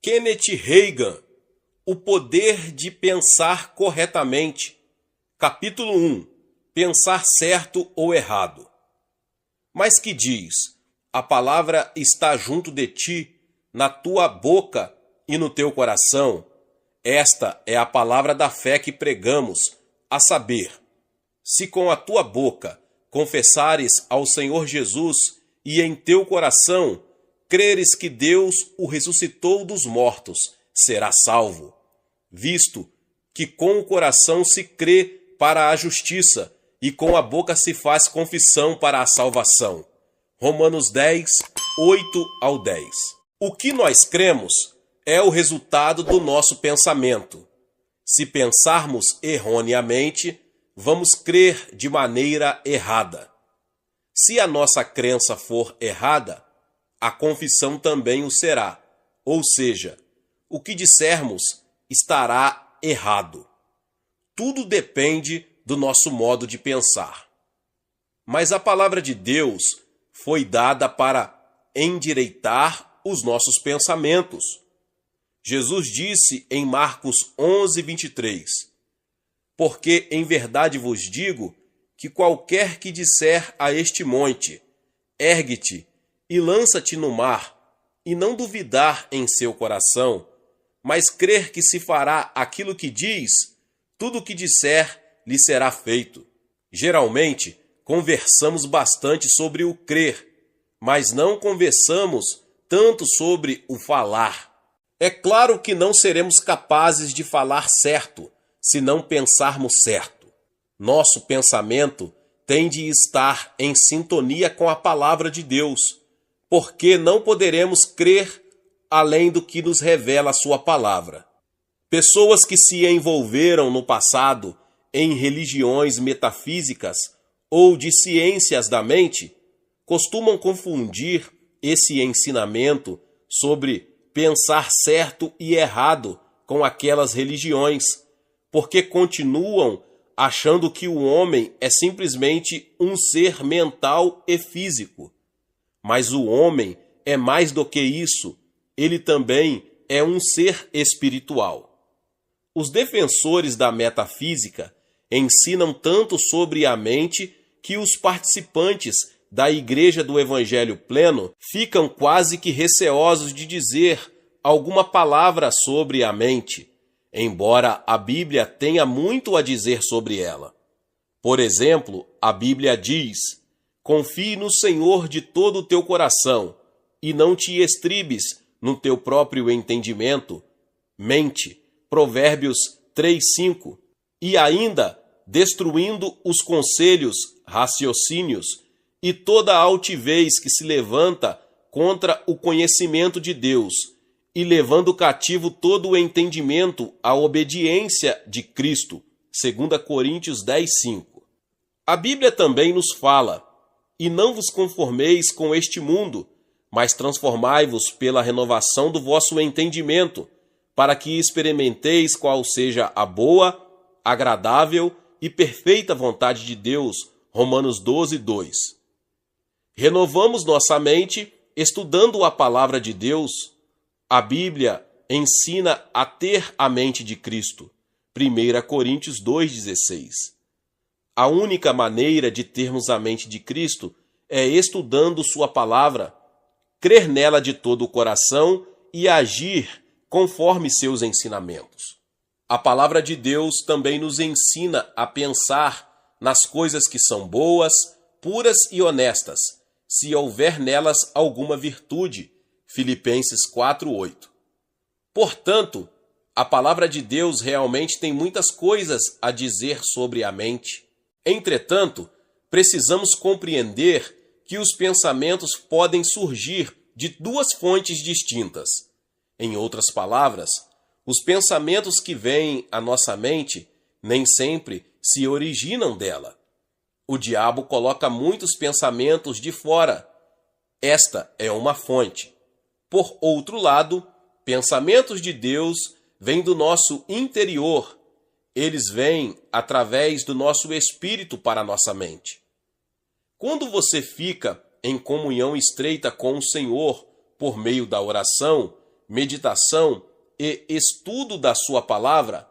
Kenneth Reagan, O Poder de Pensar Corretamente. Capítulo 1. Pensar certo ou errado. Mas que diz: a palavra está junto de ti, na tua boca e no teu coração. Esta é a palavra da fé que pregamos, a saber, se com a tua boca confessares ao Senhor Jesus e em teu coração creres que Deus o ressuscitou dos mortos, serás salvo, visto que com o coração se crê para a justiça e com a boca se faz confissão para a salvação. Romanos 10, 8 ao 10. O que nós cremos é o resultado do nosso pensamento. Se pensarmos erroneamente, vamos crer de maneira errada. Se a nossa crença for errada, a confissão também o será, ou seja, o que dissermos estará errado. Tudo depende do nosso modo de pensar. Mas a palavra de Deus foi dada para endireitar os nossos pensamentos. Jesus disse em Marcos 11, 23, porque em verdade vos digo que qualquer que disser a este monte, ergue-te e lança-te no mar, e não duvidar em seu coração, mas crer que se fará aquilo que diz, tudo o que disser lhe será feito. Geralmente, conversamos bastante sobre o crer, mas não conversamos tanto sobre o falar. É claro que não seremos capazes de falar certo se não pensarmos certo. Nosso pensamento tem de estar em sintonia com a palavra de Deus, porque não poderemos crer além do que nos revela a sua palavra. Pessoas que se envolveram no passado em religiões metafísicas ou de ciências da mente costumam confundir esse ensinamento sobre pensar certo e errado com aquelas religiões, porque continuam achando que o homem é simplesmente um ser mental e físico. Mas o homem é mais do que isso, ele também é um ser espiritual. Os defensores da metafísica ensinam tanto sobre a mente que os participantes da Igreja do Evangelho Pleno ficam quase que receosos de dizer alguma palavra sobre a mente, embora a Bíblia tenha muito a dizer sobre ela. Por exemplo, a Bíblia diz: confie no Senhor de todo o teu coração e não te estribes no teu próprio entendimento. Mente. Provérbios 3:5. E ainda, destruindo os conselhos, raciocínios e toda a altivez que se levanta contra o conhecimento de Deus, e levando cativo todo o entendimento à obediência de Cristo. 2 Coríntios 10:5. A Bíblia também nos fala: e não vos conformeis com este mundo, mas transformai-vos pela renovação do vosso entendimento, para que experimenteis qual seja a boa, agradável e perfeita vontade de Deus. Romanos 12:2. Renovamos nossa mente estudando a palavra de Deus. A Bíblia ensina a ter a mente de Cristo. 1 Coríntios 2:16. A única maneira de termos a mente de Cristo é estudando sua palavra, crer nela de todo o coração e agir conforme seus ensinamentos. A palavra de Deus também nos ensina a pensar nas coisas que são boas, puras e honestas, se houver nelas alguma virtude. Filipenses 4:8. Portanto, a palavra de Deus realmente tem muitas coisas a dizer sobre a mente. Entretanto, precisamos compreender que os pensamentos podem surgir de duas fontes distintas. Em outras palavras, os pensamentos que vêm à nossa mente nem sempre se originam dela. O diabo coloca muitos pensamentos de fora. Esta é uma fonte. Por outro lado, pensamentos de Deus vêm do nosso interior. Eles vêm através do nosso espírito para a nossa mente. Quando você fica em comunhão estreita com o Senhor por meio da oração, meditação e estudo da sua palavra,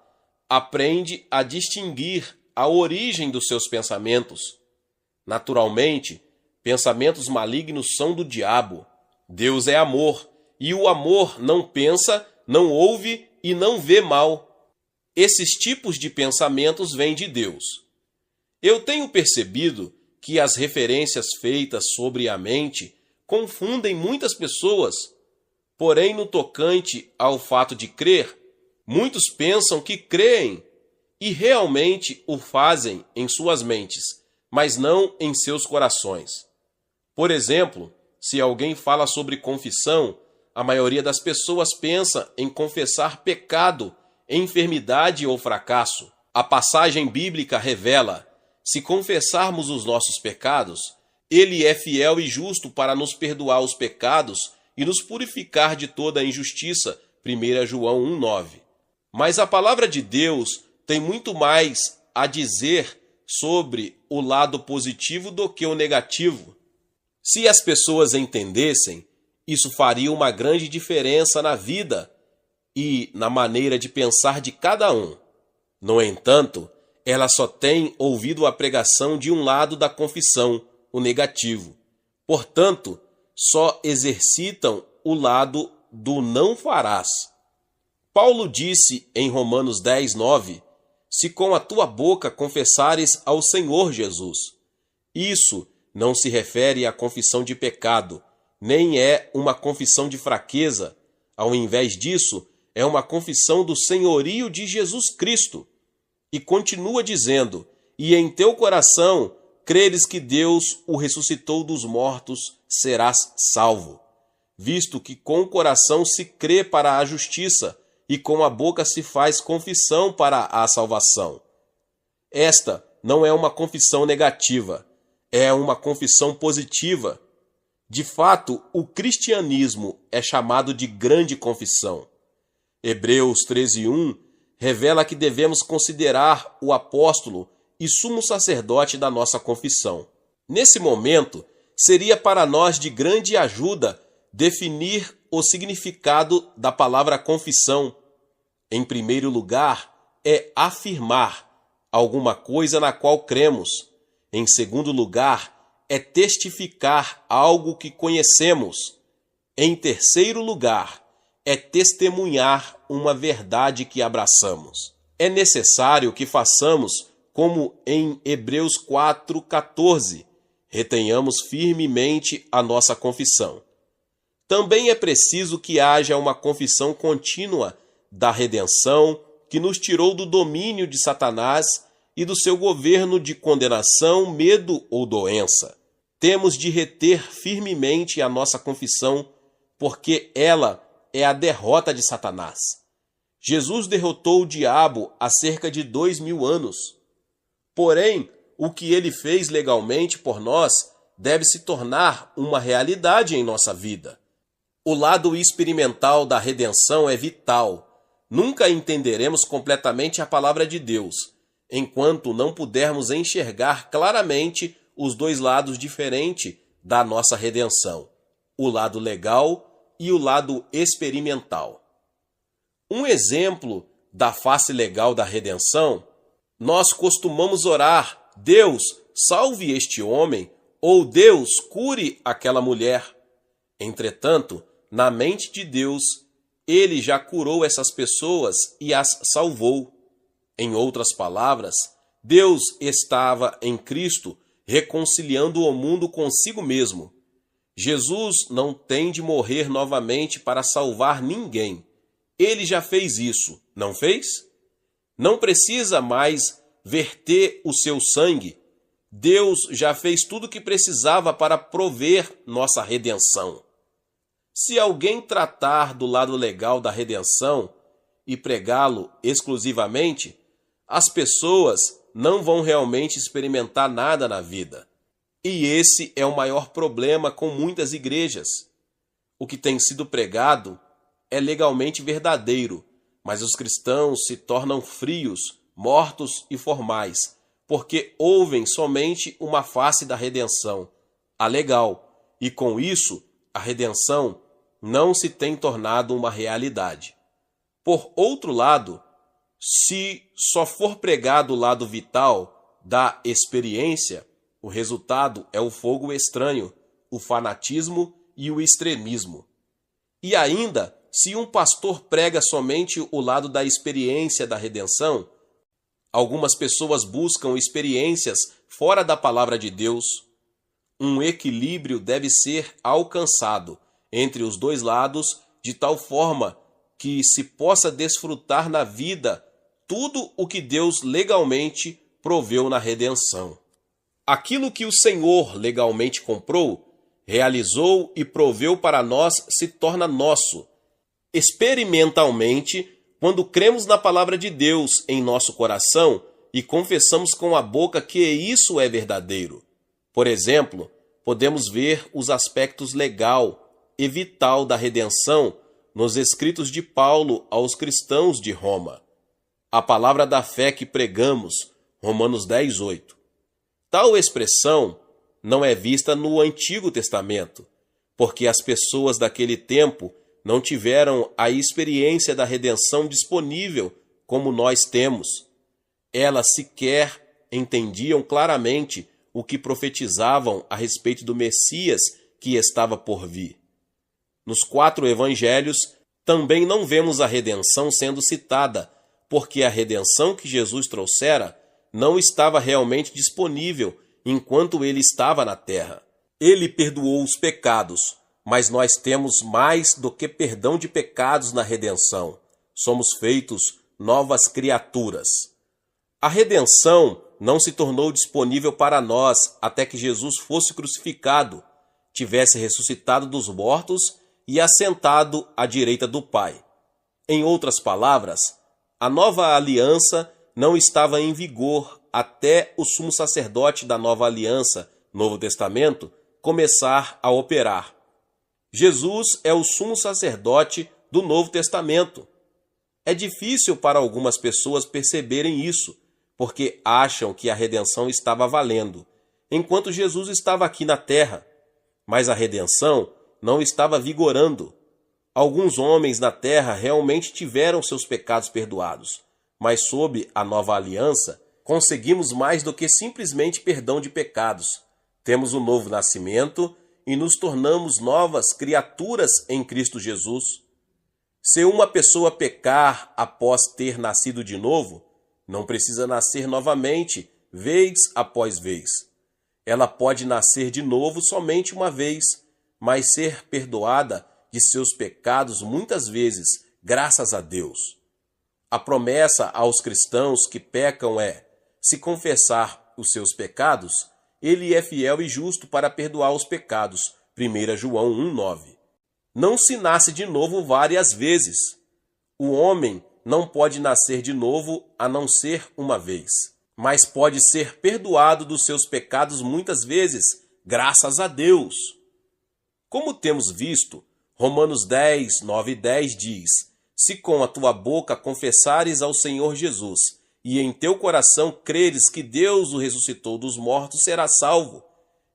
aprende a distinguir a origem dos seus pensamentos. Naturalmente, pensamentos malignos são do diabo. Deus é amor, e o amor não pensa, não ouve e não vê mal. Esses tipos de pensamentos vêm de Deus. Eu tenho percebido que as referências feitas sobre a mente confundem muitas pessoas. Porém, no tocante ao fato de crer, muitos pensam que creem e realmente o fazem em suas mentes, mas não em seus corações. Por exemplo, se alguém fala sobre confissão, a maioria das pessoas pensa em confessar pecado, enfermidade ou fracasso. A passagem bíblica revela: se confessarmos os nossos pecados, Ele é fiel e justo para nos perdoar os pecados e nos purificar de toda a injustiça. 1 João 1,9. Mas a palavra de Deus tem muito mais a dizer sobre o lado positivo do que o negativo. Se as pessoas entendessem, isso faria uma grande diferença na vida e na maneira de pensar de cada um. No entanto, elas só têm ouvido a pregação de um lado da confissão, o negativo. Portanto, só exercitam o lado do não farás. Paulo disse em Romanos 10:9, se com a tua boca confessares ao Senhor Jesus. Isso não se refere à confissão de pecado, nem é uma confissão de fraqueza. Ao invés disso, é uma confissão do senhorio de Jesus Cristo. E continua dizendo, e em teu coração creres que Deus o ressuscitou dos mortos, serás salvo. Visto que com o coração se crê para a justiça, e com a boca se faz confissão para a salvação. Esta não é uma confissão negativa, é uma confissão positiva. De fato, o cristianismo é chamado de grande confissão. Hebreus 13:1 revela que devemos considerar o apóstolo e sumo sacerdote da nossa confissão. Nesse momento, seria para nós de grande ajuda definir o significado da palavra confissão. Em primeiro lugar, é afirmar alguma coisa na qual cremos. Em segundo lugar, é testificar algo que conhecemos. Em terceiro lugar, é testemunhar uma verdade que abraçamos. É necessário que façamos como em Hebreus 4:14, retenhamos firmemente a nossa confissão. Também é preciso que haja uma confissão contínua da redenção que nos tirou do domínio de Satanás e do seu governo de condenação, medo ou doença. Temos de reter firmemente a nossa confissão, porque ela é a derrota de Satanás. Jesus derrotou o diabo há cerca de 2000 anos. Porém, o que ele fez legalmente por nós deve se tornar uma realidade em nossa vida. O lado experimental da redenção é vital. Nunca entenderemos completamente a palavra de Deus, enquanto não pudermos enxergar claramente os dois lados diferentes da nossa redenção, o lado legal e o lado experimental. Um exemplo da face legal da redenção, nós costumamos orar, Deus, salve este homem, ou Deus, cure aquela mulher. Entretanto, na mente de Deus, Ele já curou essas pessoas e as salvou. Em outras palavras, Deus estava em Cristo reconciliando o mundo consigo mesmo. Jesus não tem de morrer novamente para salvar ninguém. Ele já fez isso, não fez? Não precisa mais verter o seu sangue. Deus já fez tudo o que precisava para prover nossa redenção. Se alguém tratar do lado legal da redenção e pregá-lo exclusivamente, as pessoas não vão realmente experimentar nada na vida. E esse é o maior problema com muitas igrejas. O que tem sido pregado é legalmente verdadeiro, mas os cristãos se tornam frios, mortos e formais, porque ouvem somente uma face da redenção, a legal, e com isso, a redenção não se tem tornado uma realidade. Por outro lado, se só for pregado o lado vital da experiência, o resultado é o fogo estranho, o fanatismo e o extremismo. E ainda, se um pastor prega somente o lado da experiência da redenção, algumas pessoas buscam experiências fora da palavra de Deus. Um equilíbrio deve ser alcançado entre os dois lados de tal forma que se possa desfrutar na vida tudo o que Deus legalmente proveu na redenção. Aquilo que o Senhor legalmente comprou, realizou e proveu para nós se torna nosso. Experimentalmente, quando cremos na palavra de Deus em nosso coração e confessamos com a boca que isso é verdadeiro. Por exemplo, podemos ver os aspectos legal e vital da redenção nos escritos de Paulo aos cristãos de Roma. A palavra da fé que pregamos, Romanos 10:8. Tal expressão não é vista no Antigo Testamento, porque as pessoas daquele tempo não tiveram a experiência da redenção disponível como nós temos. Elas sequer entendiam claramente o que profetizavam a respeito do Messias que estava por vir. Nos 4 evangelhos, também não vemos a redenção sendo citada, porque a redenção que Jesus trouxera não estava realmente disponível enquanto ele estava na terra. Ele perdoou os pecados, mas nós temos mais do que perdão de pecados na redenção. Somos feitos novas criaturas. A redenção não se tornou disponível para nós até que Jesus fosse crucificado, tivesse ressuscitado dos mortos e assentado à direita do Pai. Em outras palavras, a nova aliança não estava em vigor até o sumo sacerdote da nova aliança, Novo Testamento, começar a operar. Jesus é o sumo sacerdote do Novo Testamento. É difícil para algumas pessoas perceberem isso, porque acham que a redenção estava valendo, enquanto Jesus estava aqui na terra. Mas a redenção não estava vigorando. Alguns homens na terra realmente tiveram seus pecados perdoados, mas sob a nova aliança, conseguimos mais do que simplesmente perdão de pecados. Temos um novo nascimento e nos tornamos novas criaturas em Cristo Jesus. Se uma pessoa pecar após ter nascido de novo, não precisa nascer novamente, vez após vez. Ela pode nascer de novo somente uma vez, mas ser perdoada de seus pecados muitas vezes, graças a Deus. A promessa aos cristãos que pecam é: se confessar os seus pecados, ele é fiel e justo para perdoar os pecados. 1 João 1,9. Não se nasce de novo várias vezes. O homem não pode nascer de novo a não ser uma vez, mas pode ser perdoado dos seus pecados muitas vezes, graças a Deus. Como temos visto, Romanos 10, 9 e 10 diz: se com a tua boca confessares ao Senhor Jesus e em teu coração creres que Deus o ressuscitou dos mortos, serás salvo,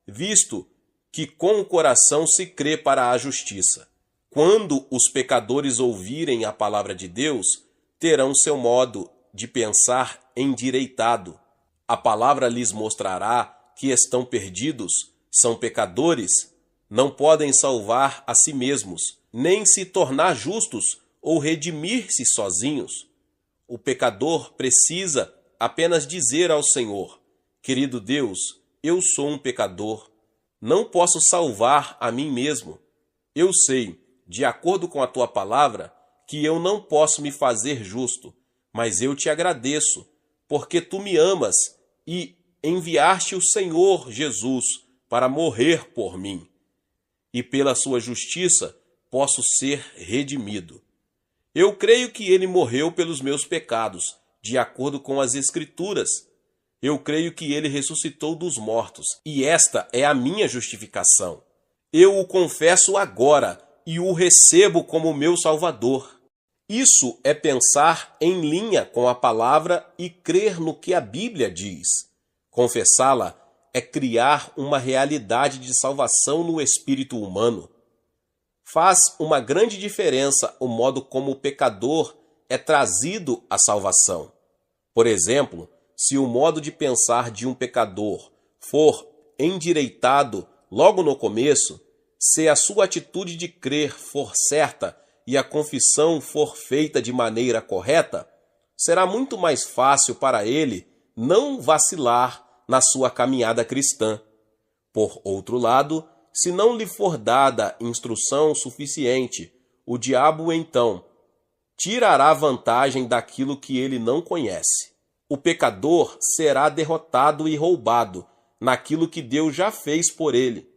visto que com o coração se crê para a justiça. Quando os pecadores ouvirem a palavra de Deus, terão seu modo de pensar endireitado. A palavra lhes mostrará que estão perdidos, são pecadores, não podem salvar a si mesmos, nem se tornar justos ou redimir-se sozinhos. O pecador precisa apenas dizer ao Senhor: querido Deus, eu sou um pecador, não posso salvar a mim mesmo. Eu sei, de acordo com a tua palavra, que eu não posso me fazer justo, mas eu te agradeço, porque tu me amas e enviaste o Senhor Jesus para morrer por mim. E pela sua justiça posso ser redimido. Eu creio que ele morreu pelos meus pecados, de acordo com as Escrituras. Eu creio que ele ressuscitou dos mortos, e esta é a minha justificação. Eu o confesso agora e o recebo como meu Salvador. Isso é pensar em linha com a palavra e crer no que a Bíblia diz. Confessá-la é criar uma realidade de salvação no espírito humano. Faz uma grande diferença o modo como o pecador é trazido à salvação. Por exemplo, se o modo de pensar de um pecador for endireitado logo no começo, se a sua atitude de crer for certa e a confissão for feita de maneira correta, será muito mais fácil para ele não vacilar na sua caminhada cristã. Por outro lado, se não lhe for dada instrução suficiente, o diabo então tirará vantagem daquilo que ele não conhece. O pecador será derrotado e roubado naquilo que Deus já fez por ele.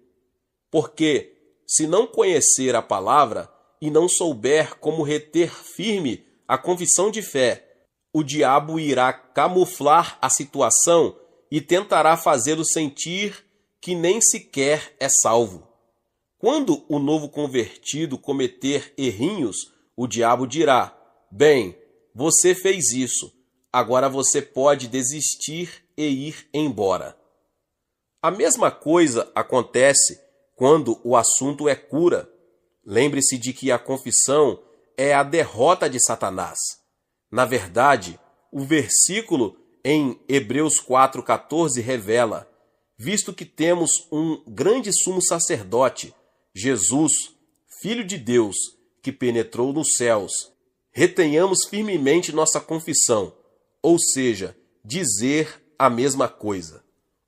Porque, se não conhecer a palavra e não souber como reter firme a confissão de fé, o diabo irá camuflar a situação e tentará fazê-lo sentir que nem sequer é salvo. Quando o novo convertido cometer errinhos, o diabo dirá: bem, você fez isso, agora você pode desistir e ir embora. A mesma coisa acontece quando o assunto é cura. Lembre-se de que a confissão é a derrota de Satanás. Na verdade, o versículo em Hebreus 4,14 revela: visto que temos um grande sumo sacerdote, Jesus, Filho de Deus, que penetrou nos céus, retenhamos firmemente nossa confissão, ou seja, dizer a mesma coisa.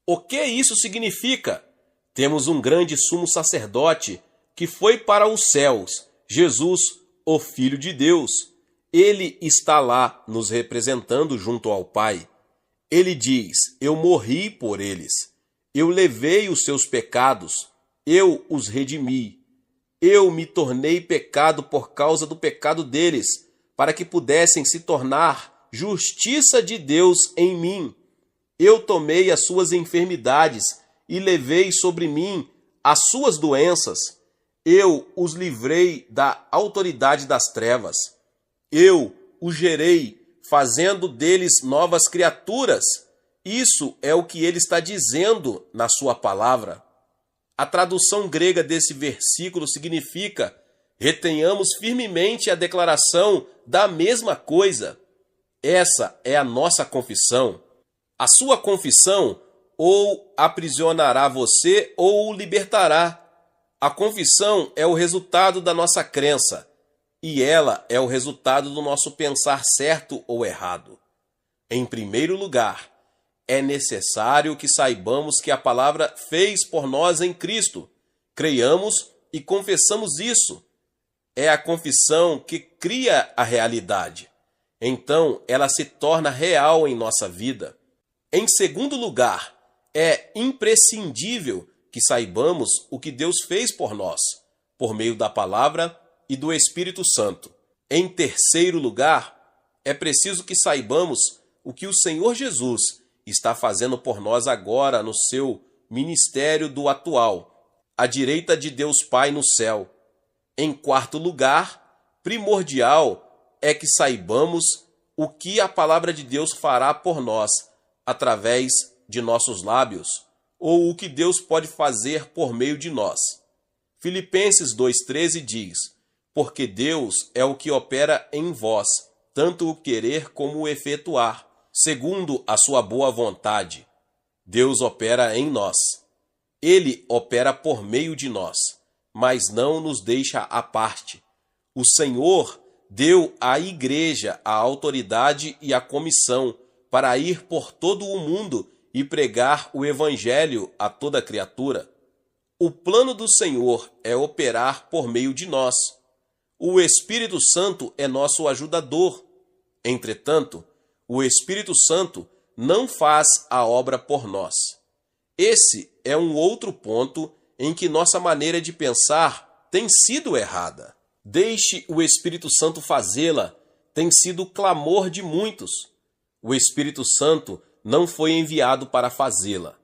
O que isso significa? Temos um grande sumo sacerdote que foi para os céus, Jesus, o Filho de Deus. Ele está lá nos representando junto ao Pai. Ele diz: eu morri por eles. Eu levei os seus pecados. Eu os redimi. Eu me tornei pecado por causa do pecado deles, para que pudessem se tornar justiça de Deus em mim. Eu tomei as suas enfermidades e levei sobre mim as suas doenças. Eu os livrei da autoridade das trevas. Eu os gerei, fazendo deles novas criaturas. Isso é o que ele está dizendo na sua palavra. A tradução grega desse versículo significa: retenhamos firmemente a declaração da mesma coisa. Essa é a nossa confissão. A sua confissão ou aprisionará você ou o libertará. A confissão é o resultado da nossa crença, e ela é o resultado do nosso pensar certo ou errado. Em primeiro lugar, é necessário que saibamos que a palavra fez por nós em Cristo. Creiamos e confessamos isso. É a confissão que cria a realidade. Então, ela se torna real em nossa vida. Em segundo lugar, é imprescindível que saibamos o que Deus fez por nós, por meio da palavra e do Espírito Santo. Em terceiro lugar, é preciso que saibamos o que o Senhor Jesus está fazendo por nós agora no seu ministério do atual, à direita de Deus Pai no céu. Em quarto lugar, primordial é que saibamos o que a palavra de Deus fará por nós através de nossos lábios, ou o que Deus pode fazer por meio de nós. Filipenses 2,13 diz: porque Deus é o que opera em vós, tanto o querer como o efetuar, segundo a sua boa vontade. Deus opera em nós. Ele opera por meio de nós, mas não nos deixa à parte. O Senhor deu à igreja a autoridade e a comissão para ir por todo o mundo e pregar o evangelho a toda criatura. O plano do Senhor é operar por meio de nós. O Espírito Santo é nosso ajudador. Entretanto, o Espírito Santo não faz a obra por nós. Esse é um outro ponto em que nossa maneira de pensar tem sido errada. Deixe o Espírito Santo fazê-la tem sido o clamor de muitos. O Espírito Santo não foi enviado para fazê-la.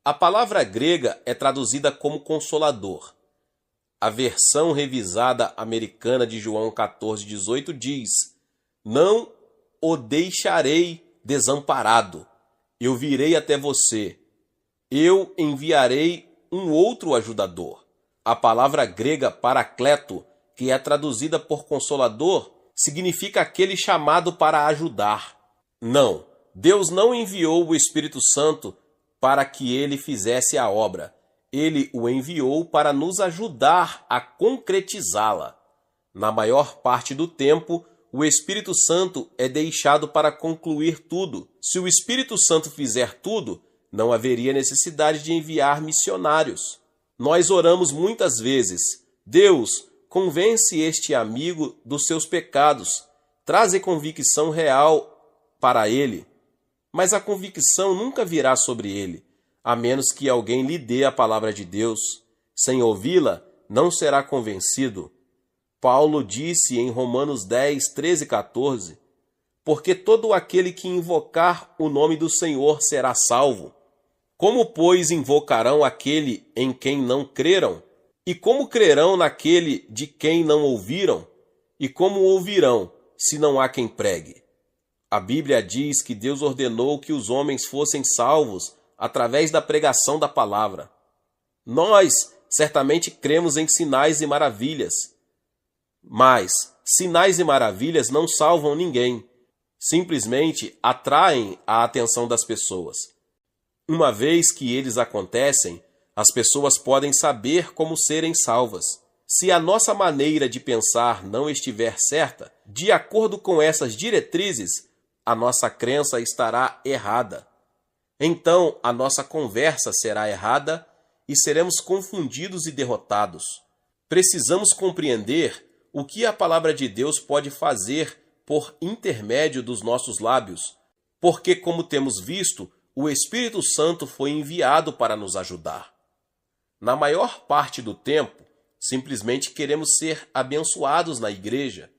A palavra grega é traduzida como consolador. A versão revisada americana de João 14,18 diz: não o deixarei desamparado. Eu virei até você. Eu enviarei um outro ajudador. A palavra grega paracleto, que é traduzida por consolador, significa aquele chamado para ajudar. Não, Deus não enviou o Espírito Santo para que ele fizesse a obra. Ele o enviou para nos ajudar a concretizá-la. Na maior parte do tempo, o Espírito Santo é deixado para concluir tudo. Se o Espírito Santo fizer tudo, não haveria necessidade de enviar missionários. Nós oramos muitas vezes: Deus, convence este amigo dos seus pecados, traze convicção real para ele. Mas a convicção nunca virá sobre ele, a menos que alguém lhe dê a palavra de Deus. Sem ouvi-la, não será convencido. Paulo disse em Romanos 10, 13 e 14, porque todo aquele que invocar o nome do Senhor será salvo. Como, pois, invocarão aquele em quem não creram? E como crerão naquele de quem não ouviram? E como ouvirão, se não há quem pregue? A Bíblia diz que Deus ordenou que os homens fossem salvos através da pregação da palavra. Nós certamente cremos em sinais e maravilhas, mas sinais e maravilhas não salvam ninguém, simplesmente atraem a atenção das pessoas. Uma vez que eles acontecem, as pessoas podem saber como serem salvas. Se a nossa maneira de pensar não estiver certa, de acordo com essas diretrizes, a nossa crença estará errada. Então, a nossa conversa será errada e seremos confundidos e derrotados. Precisamos compreender o que a palavra de Deus pode fazer por intermédio dos nossos lábios, porque, como temos visto, o Espírito Santo foi enviado para nos ajudar. Na maior parte do tempo, simplesmente queremos ser abençoados na igreja.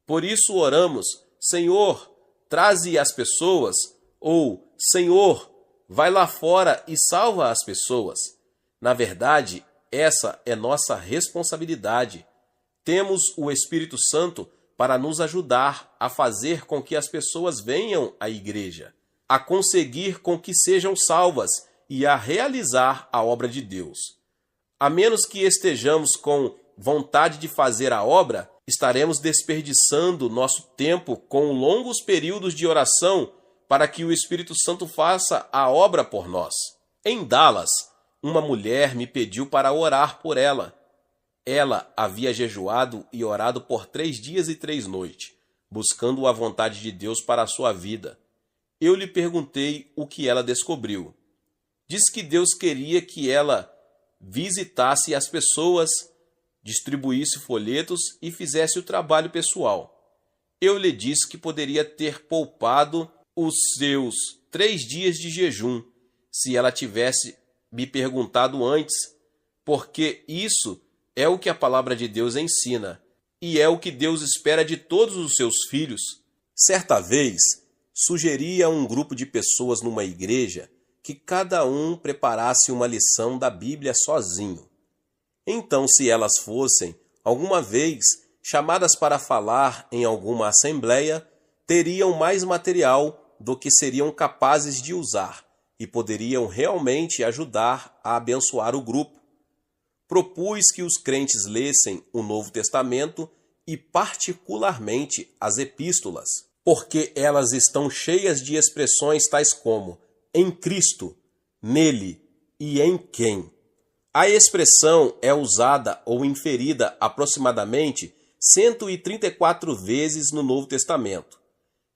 Por isso oramos: Senhor, traze as pessoas, ou Senhor, vai lá fora e salva as pessoas. Na verdade, essa é nossa responsabilidade. Temos o Espírito Santo para nos ajudar a fazer com que as pessoas venham à igreja, a conseguir com que sejam salvas e a realizar a obra de Deus. A menos que estejamos com vontade de fazer a obra, estaremos desperdiçando nosso tempo com longos períodos de oração para que o Espírito Santo faça a obra por nós. Em Dallas, uma mulher me pediu para orar por ela. Ela havia jejuado e orado por 3 dias e 3 noites, buscando a vontade de Deus para a sua vida. Eu lhe perguntei o que ela descobriu. Disse que Deus queria que ela visitasse as pessoas, distribuísse folhetos e fizesse o trabalho pessoal. Eu lhe disse que poderia ter poupado os seus 3 dias de jejum se ela tivesse me perguntado antes, porque isso é o que a palavra de Deus ensina e é o que Deus espera de todos os seus filhos. Certa vez, sugeri a um grupo de pessoas numa igreja que cada um preparasse uma lição da Bíblia sozinho. Então, se elas fossem, alguma vez, chamadas para falar em alguma assembleia, teriam mais material do que seriam capazes de usar e poderiam realmente ajudar a abençoar o grupo. Propus que os crentes lessem o Novo Testamento e, particularmente, as epístolas, porque elas estão cheias de expressões tais como em Cristo, nele e em quem. A expressão é usada ou inferida aproximadamente 134 vezes no Novo Testamento.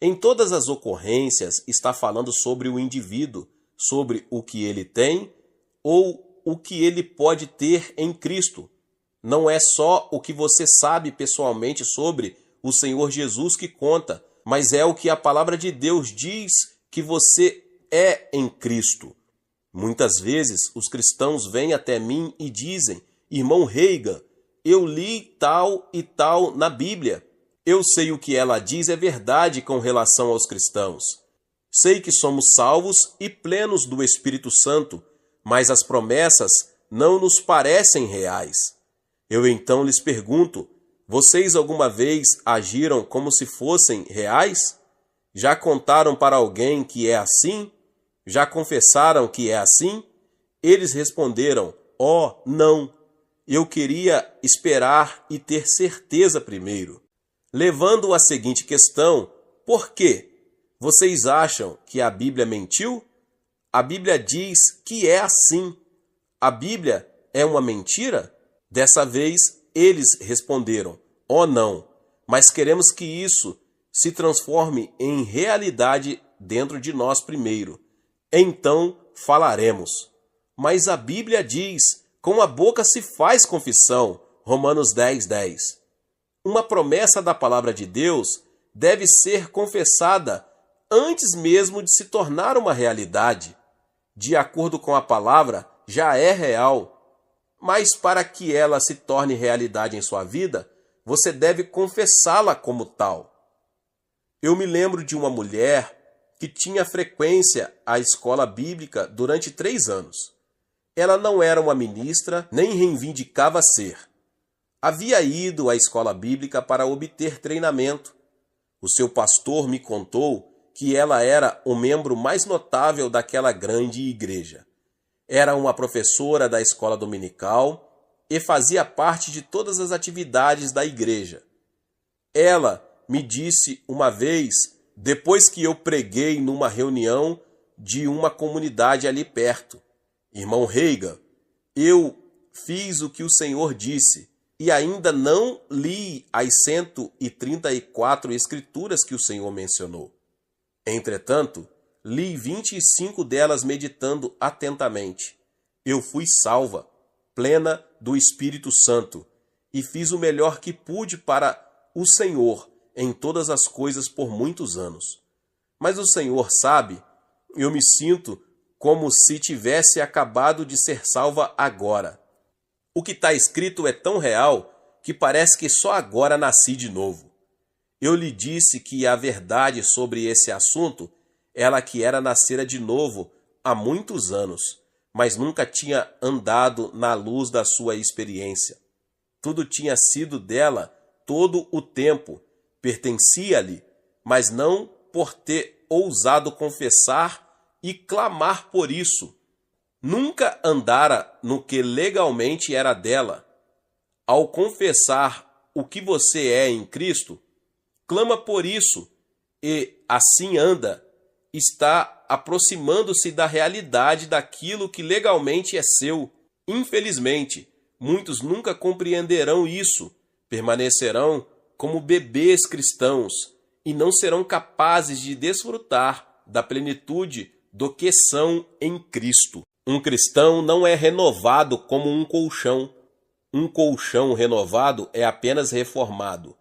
Em todas as ocorrências está falando sobre o indivíduo, sobre o que ele tem ou o que ele pode ter em Cristo. Não é só o que você sabe pessoalmente sobre o Senhor Jesus que conta, mas é o que a palavra de Deus diz que você é em Cristo. Muitas vezes os cristãos vêm até mim e dizem: irmão Reagan, eu li tal e tal na Bíblia. Eu sei o que ela diz é verdade com relação aos cristãos. Sei que somos salvos e plenos do Espírito Santo, mas as promessas não nos parecem reais. Eu então lhes pergunto: vocês alguma vez agiram como se fossem reais? Já contaram para alguém que é assim? Já confessaram que é assim? Eles responderam: não. eu queria esperar e ter certeza primeiro, levando à seguinte questão: por quê? Vocês acham que a Bíblia mentiu? A Bíblia diz que é assim. A Bíblia é uma mentira? Dessa vez, eles responderam: oh não, mas queremos que isso se transforme em realidade dentro de nós primeiro. Então falaremos. Mas a Bíblia diz: com a boca se faz confissão. Romanos 10:10. Uma promessa da palavra de Deus deve ser confessada antes mesmo de se tornar uma realidade. De acordo com a palavra, já é real. Mas para que ela se torne realidade em sua vida, você deve confessá-la como tal. Eu me lembro de uma mulher que tinha frequência à escola bíblica durante 3 anos. Ela não era uma ministra, nem reivindicava ser. Havia ido à escola bíblica para obter treinamento. O seu pastor me contou que ela era o membro mais notável daquela grande igreja. Era uma professora da escola dominical e fazia parte de todas as atividades da igreja. Ela me disse uma vez, depois que eu preguei numa reunião de uma comunidade ali perto: irmão Reiga, eu fiz o que o Senhor disse e ainda não li as 134 escrituras que o Senhor mencionou. Entretanto, li 25 delas meditando atentamente. Eu fui salva, plena do Espírito Santo, e fiz o melhor que pude para o Senhor em todas as coisas por muitos anos. Mas o Senhor sabe, eu me sinto como se tivesse acabado de ser salva agora. O que está escrito é tão real que parece que só agora nasci de novo. Eu lhe disse que a verdade sobre esse assunto ela que era nascera de novo há muitos anos, mas nunca tinha andado na luz da sua experiência. Tudo tinha sido dela todo o tempo, pertencia-lhe, mas não por ter ousado confessar e clamar por isso. Nunca andara no que legalmente era dela. Ao confessar o que você é em Cristo, clama por isso e assim anda, está aproximando-se da realidade daquilo que legalmente é seu. Infelizmente, muitos nunca compreenderão isso, permanecerão como bebês cristãos e não serão capazes de desfrutar da plenitude do que são em Cristo. Um cristão não é renovado como um colchão. Um colchão renovado é apenas reformado.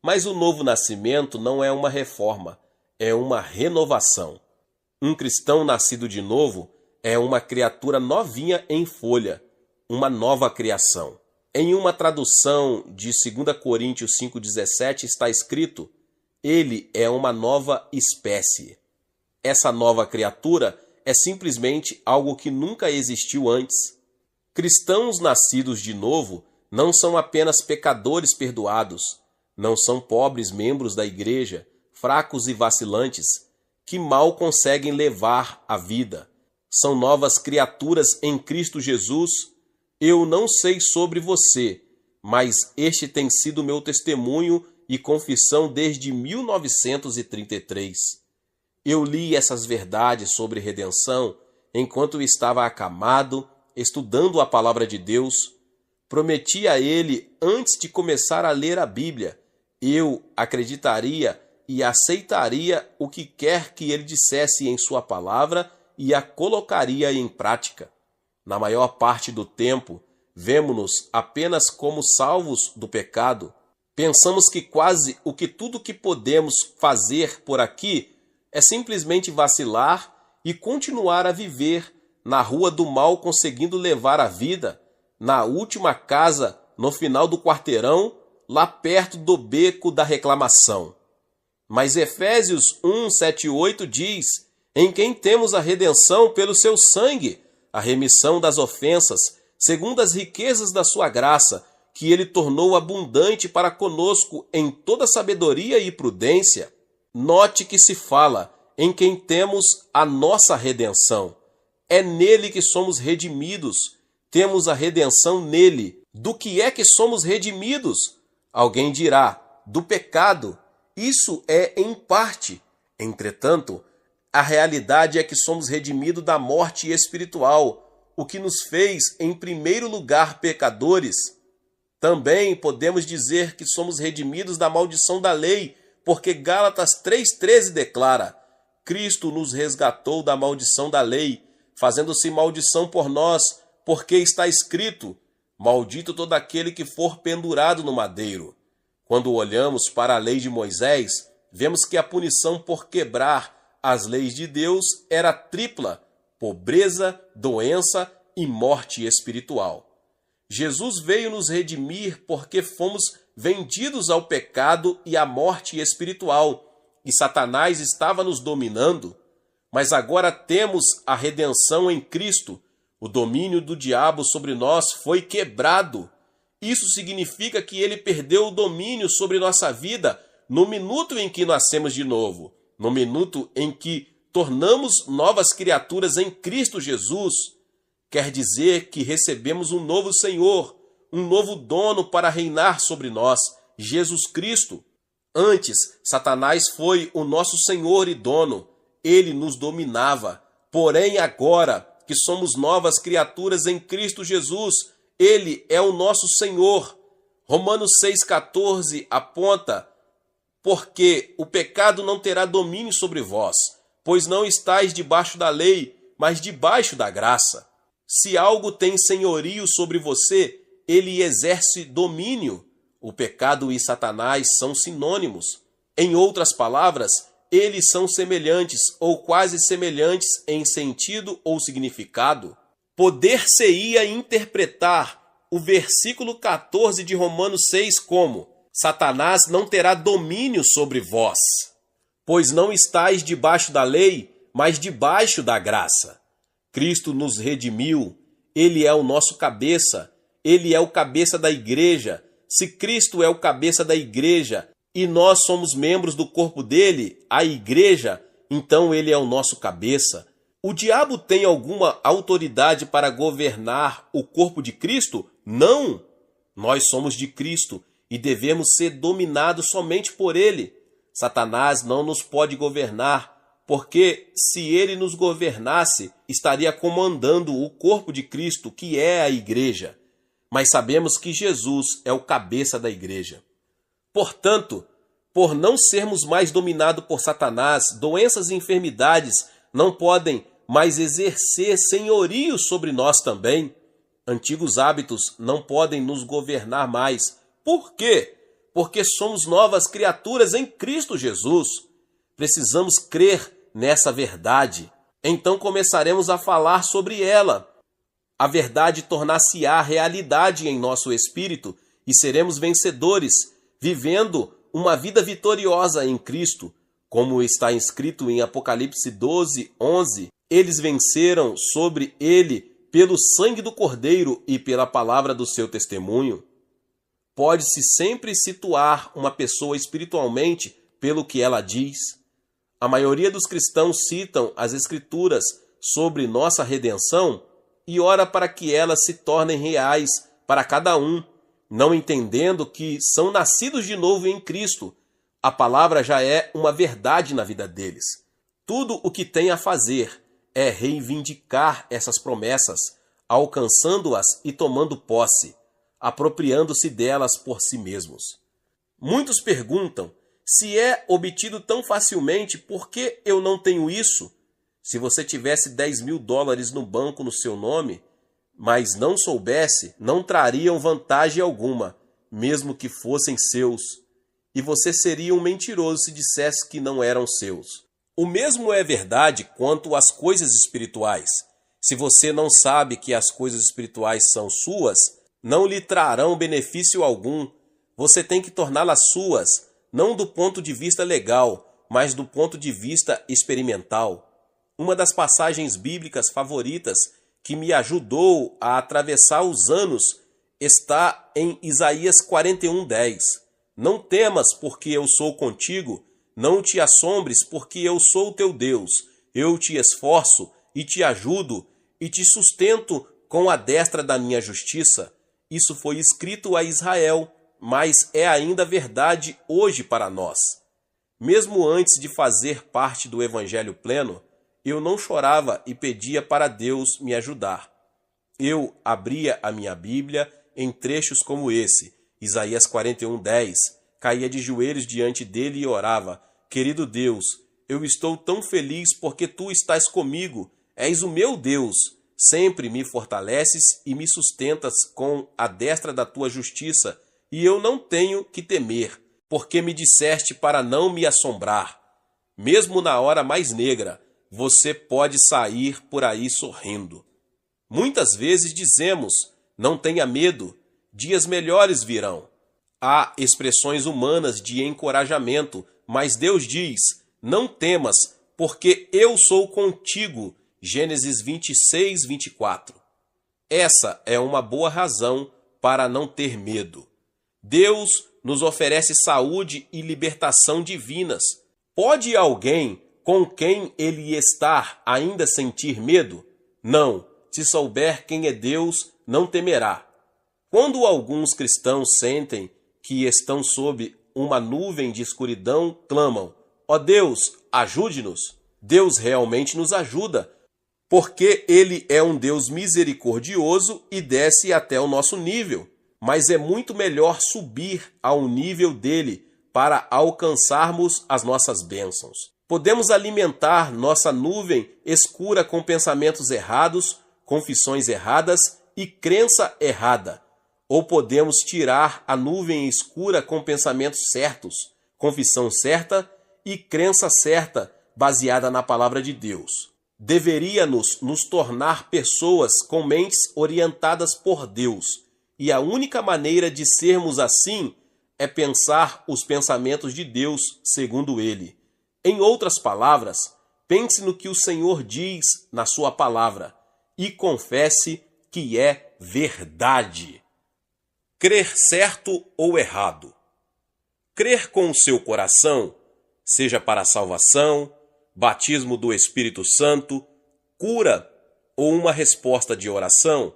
Mas o novo nascimento não é uma reforma, é uma renovação. Um cristão nascido de novo é uma criatura novinha em folha, uma nova criação. Em uma tradução de 2 Coríntios 5,17 está escrito: ele é uma nova espécie. Essa nova criatura é simplesmente algo que nunca existiu antes. Cristãos nascidos de novo não são apenas pecadores perdoados, não são pobres membros da igreja, fracos e vacilantes, que mal conseguem levar a vida. São novas criaturas em Cristo Jesus. Eu não sei sobre você, mas este tem sido meu testemunho e confissão desde 1933. Eu li essas verdades sobre redenção enquanto estava acamado, estudando a palavra de Deus. Prometi a ele, antes de começar a ler a Bíblia, eu acreditaria e aceitaria o que quer que ele dissesse em sua palavra e a colocaria em prática. Na maior parte do tempo, vemo-nos apenas como salvos do pecado. Pensamos que quase tudo que podemos fazer por aqui é simplesmente vacilar e continuar a viver na rua do mal, conseguindo levar a vida, na última casa, no final do quarteirão, lá perto do beco da reclamação. Mas Efésios 1, 7 e 8 diz: em quem temos a redenção pelo seu sangue, a remissão das ofensas, segundo as riquezas da sua graça, que ele tornou abundante para conosco em toda sabedoria e prudência. Note que se fala em quem temos a nossa redenção. É nele que somos redimidos, temos a redenção nele, Do que é que somos redimidos? Alguém dirá, do pecado. Isso é em parte. Entretanto, a realidade é que somos redimidos da morte espiritual, o que nos fez, em primeiro lugar, pecadores. Também podemos dizer que somos redimidos da maldição da lei, porque Gálatas 3,13 declara: Cristo nos resgatou da maldição da lei, fazendo-se maldição por nós, porque está escrito: maldito todo aquele que for pendurado no madeiro. Quando olhamos para a lei de Moisés, vemos que a punição por quebrar as leis de Deus era tripla: pobreza, doença e morte espiritual. Jesus veio nos redimir porque fomos vendidos ao pecado e à morte espiritual, e Satanás estava nos dominando. Mas agora temos a redenção em Cristo. O domínio do diabo sobre nós foi quebrado. Isso significa que ele perdeu o domínio sobre nossa vida no minuto em que nascemos de novo, no minuto em que tornamos novas criaturas em Cristo Jesus. Quer dizer que recebemos um novo Senhor, um novo dono para reinar sobre nós, Jesus Cristo. Antes, Satanás foi o nosso Senhor e dono. Ele nos dominava. Porém, agora que somos novas criaturas em Cristo Jesus, Ele é o nosso Senhor. Romanos 6,14 aponta: porque o pecado não terá domínio sobre vós, pois não estáis debaixo da lei, mas debaixo da graça. Se algo tem senhorio sobre você, ele exerce domínio. O pecado e Satanás são sinônimos. Em outras palavras, eles são semelhantes ou quase semelhantes em sentido ou significado. Poder-se-ia interpretar o versículo 14 de Romanos 6 como: Satanás não terá domínio sobre vós, pois não estáis debaixo da lei, mas debaixo da graça. Cristo nos redimiu, Ele é o nosso cabeça, Ele é o cabeça da igreja. Se Cristo é o cabeça da igreja e nós somos membros do corpo dele, a igreja, então ele é o nosso cabeça. O diabo tem alguma autoridade para governar o corpo de Cristo? Não! Nós somos de Cristo e devemos ser dominados somente por ele. Satanás não nos pode governar, porque se ele nos governasse, estaria comandando o corpo de Cristo, que é a igreja. Mas sabemos que Jesus é o cabeça da igreja. Portanto, por não sermos mais dominados por Satanás, doenças e enfermidades não podem mais exercer senhorio sobre nós também. Antigos hábitos não podem nos governar mais. Por quê? Porque somos novas criaturas em Cristo Jesus. Precisamos crer nessa verdade. Então começaremos a falar sobre ela. A verdade tornar-se-á realidade em nosso espírito e seremos vencedores, vivendo uma vida vitoriosa em Cristo. Como está escrito em Apocalipse 12:11, eles venceram sobre ele pelo sangue do Cordeiro e pela palavra do seu testemunho. Pode-se sempre situar uma pessoa espiritualmente pelo que ela diz. A maioria dos cristãos citam as Escrituras sobre nossa redenção e ora para que elas se tornem reais para cada um, não entendendo que são nascidos de novo em Cristo. A palavra já é uma verdade na vida deles. Tudo o que tem a fazer é reivindicar essas promessas, alcançando-as e tomando posse, apropriando-se delas por si mesmos. Muitos perguntam: se é obtido tão facilmente, por que eu não tenho isso? Se você tivesse $10.000 no banco no seu nome, mas não soubesse, não trariam vantagem alguma, mesmo que fossem seus. E você seria um mentiroso se dissesse que não eram seus. O mesmo é verdade quanto às coisas espirituais. Se você não sabe que as coisas espirituais são suas, não lhe trarão benefício algum. Você tem que torná-las suas, não do ponto de vista legal, mas do ponto de vista experimental. Uma das passagens bíblicas favoritas que me ajudou a atravessar os anos está em Isaías 41:10. Não temas, porque eu sou contigo, não te assombres, porque eu sou o teu Deus. Eu te esforço e te ajudo e te sustento com a destra da minha justiça. Isso foi escrito a Israel, mas é ainda verdade hoje para nós. Mesmo antes de fazer parte do Evangelho pleno, eu não chorava e pedia para Deus me ajudar. Eu abria a minha Bíblia em trechos como esse, Isaías 41:10, caía de joelhos diante dele e orava: Querido Deus, eu estou tão feliz porque tu estás comigo, és o meu Deus. Sempre me fortaleces e me sustentas com a destra da tua justiça, e eu não tenho que temer, porque me disseste para não me assombrar. Mesmo na hora mais negra, você pode sair por aí sorrindo. Muitas vezes dizemos: não tenha medo, dias melhores virão. Há expressões humanas de encorajamento, mas Deus diz: não temas, porque eu sou contigo. Gênesis 26:24. Essa é uma boa razão para não ter medo. Deus nos oferece saúde e libertação divinas. Pode alguém com quem ele está ainda sentir medo? Não. Se souber quem é Deus, não temerá. Quando alguns cristãos sentem que estão sob uma nuvem de escuridão, clamam: ó Deus, ajude-nos. Deus realmente nos ajuda, porque Ele é um Deus misericordioso e desce até o nosso nível. Mas é muito melhor subir ao nível dele para alcançarmos as nossas bênçãos. Podemos alimentar nossa nuvem escura com pensamentos errados, confissões erradas e crença errada. Ou podemos tirar a nuvem escura com pensamentos certos, confissão certa e crença certa, baseada na palavra de Deus. Deveria-nos tornar pessoas com mentes orientadas por Deus. E a única maneira de sermos assim é pensar os pensamentos de Deus segundo Ele. Em outras palavras, pense no que o Senhor diz na sua palavra e confesse que é verdade. Crer certo ou errado. Crer com o seu coração, seja para a salvação, batismo do Espírito Santo, cura ou uma resposta de oração,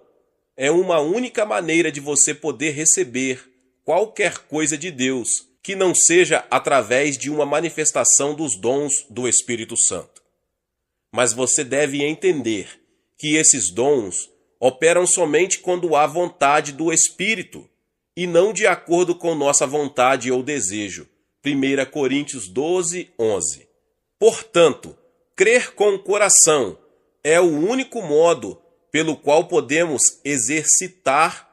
é uma única maneira de você poder receber qualquer coisa de Deus, que não seja através de uma manifestação dos dons do Espírito Santo. Mas você deve entender que esses dons operam somente quando há vontade do Espírito, e não de acordo com nossa vontade ou desejo. 1 Coríntios 12:11. Portanto, crer com o coração é o único modo pelo qual podemos exercitar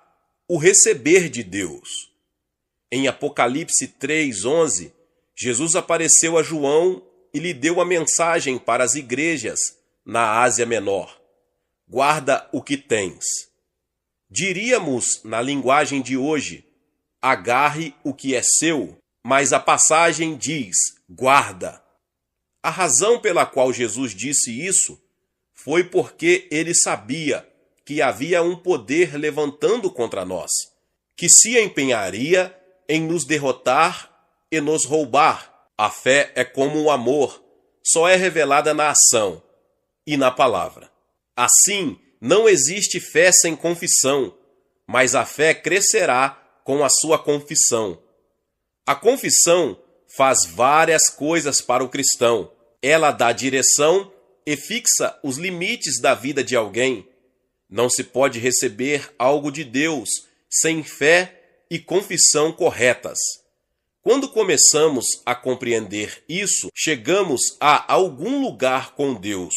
o receber de Deus. Em Apocalipse 3:11, Jesus apareceu a João e lhe deu a mensagem para as igrejas na Ásia Menor: guarda o que tens. Diríamos, na linguagem de hoje, agarre o que é seu, mas a passagem diz: guarda. A razão pela qual Jesus disse isso foi porque ele sabia que havia um poder levantando contra nós, que se empenharia em nos derrotar e nos roubar. A fé é como o amor, só é revelada na ação e na palavra. Assim, não existe fé sem confissão, mas a fé crescerá com a sua confissão. A confissão faz várias coisas para o cristão. Ela dá direção e fixa os limites da vida de alguém. Não se pode receber algo de Deus sem fé e confissão corretas. Quando começamos a compreender isso, chegamos a algum lugar com Deus.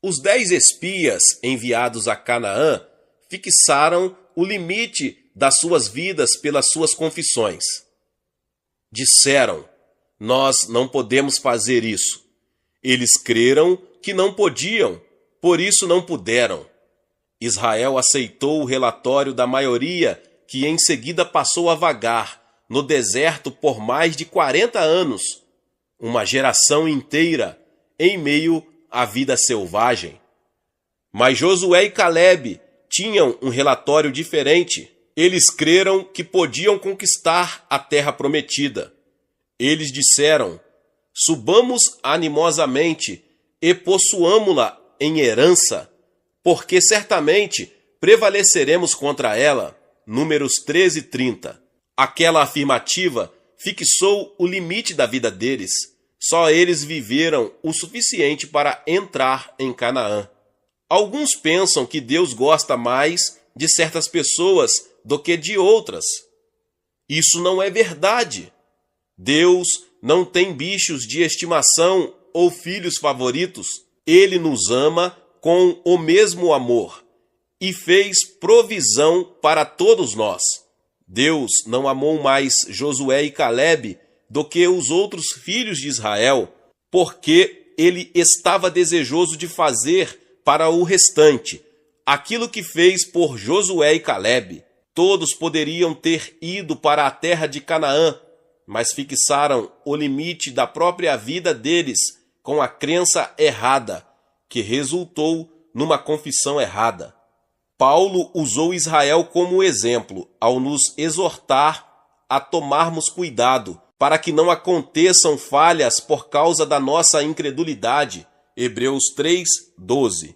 Os 10 espias enviados a Canaã fixaram o limite das suas vidas pelas suas confissões. Disseram: nós não podemos fazer isso. Eles creram que não podiam, por isso não puderam. Israel aceitou o relatório da maioria, que em seguida passou a vagar no deserto por mais de 40 anos, uma geração inteira, em meio à vida selvagem. Mas Josué e Calebe tinham um relatório diferente. Eles creram que podiam conquistar a terra prometida. Eles disseram: subamos animosamente e possuamo-la em herança, porque certamente prevaleceremos contra ela. Números 13:30. Aquela afirmativa fixou o limite da vida deles. Só eles viveram o suficiente para entrar em Canaã. Alguns pensam que Deus gosta mais de certas pessoas do que de outras. Isso não é verdade. Deus não tem bichos de estimação ou filhos favoritos. Ele nos ama com o mesmo amor e fez provisão para todos nós. Deus não amou mais Josué e Calebe do que os outros filhos de Israel, porque ele estava desejoso de fazer para o restante aquilo que fez por Josué e Calebe. Todos poderiam ter ido para a terra de Canaã, mas fixaram o limite da própria vida deles com a crença errada, que resultou numa confissão errada. Paulo usou Israel como exemplo ao nos exortar a tomarmos cuidado para que não aconteçam falhas por causa da nossa incredulidade. Hebreus 3:12.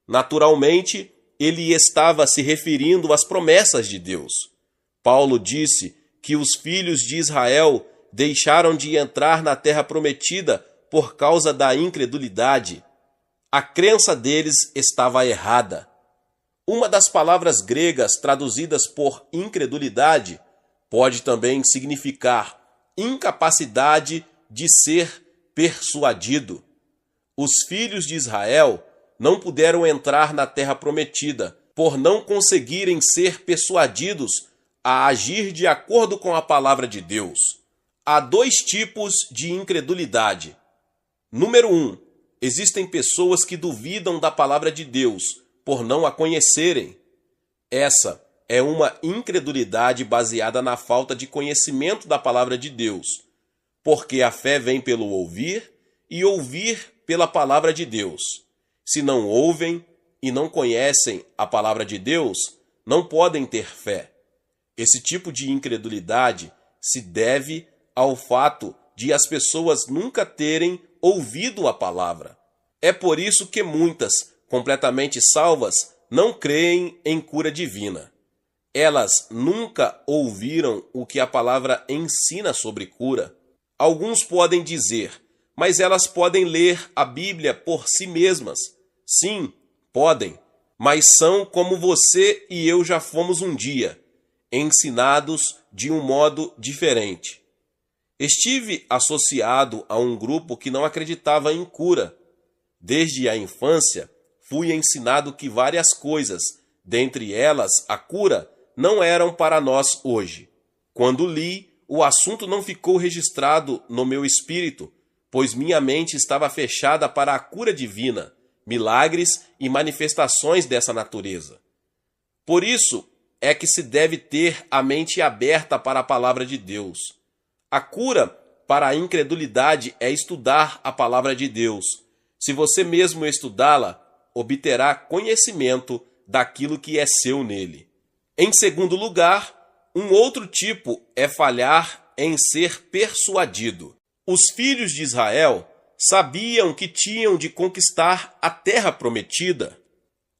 Naturalmente, ele estava se referindo às promessas de Deus. Paulo disse que os filhos de Israel deixaram de entrar na terra prometida por causa da incredulidade. A crença deles estava errada. Uma das palavras gregas traduzidas por incredulidade pode também significar incapacidade de ser persuadido. Os filhos de Israel não puderam entrar na terra prometida por não conseguirem ser persuadidos a agir de acordo com a palavra de Deus. Há dois tipos de incredulidade. Número 1. Existem pessoas que duvidam da palavra de Deus por não a conhecerem. Essa é uma incredulidade baseada na falta de conhecimento da palavra de Deus, porque a fé vem pelo ouvir e ouvir pela palavra de Deus. Se não ouvem e não conhecem a palavra de Deus, não podem ter fé. Esse tipo de incredulidade se deve ao fato de as pessoas nunca terem ouvido a palavra. É por isso que muitas, completamente salvas, não creem em cura divina. Elas nunca ouviram o que a palavra ensina sobre cura. Alguns podem dizer, mas elas podem ler a Bíblia por si mesmas. Sim, podem, mas são como você e eu já fomos um dia, ensinados de um modo diferente. Estive associado a um grupo que não acreditava em cura. Desde a infância, fui ensinado que várias coisas, dentre elas a cura, não eram para nós hoje. Quando li, o assunto não ficou registrado no meu espírito, pois minha mente estava fechada para a cura divina, milagres e manifestações dessa natureza. Por isso é que se deve ter a mente aberta para a palavra de Deus. A cura para a incredulidade é estudar a palavra de Deus. Se você mesmo estudá-la, obterá conhecimento daquilo que é seu nele. Em segundo lugar, um outro tipo é falhar em ser persuadido. Os filhos de Israel sabiam que tinham de conquistar a terra prometida,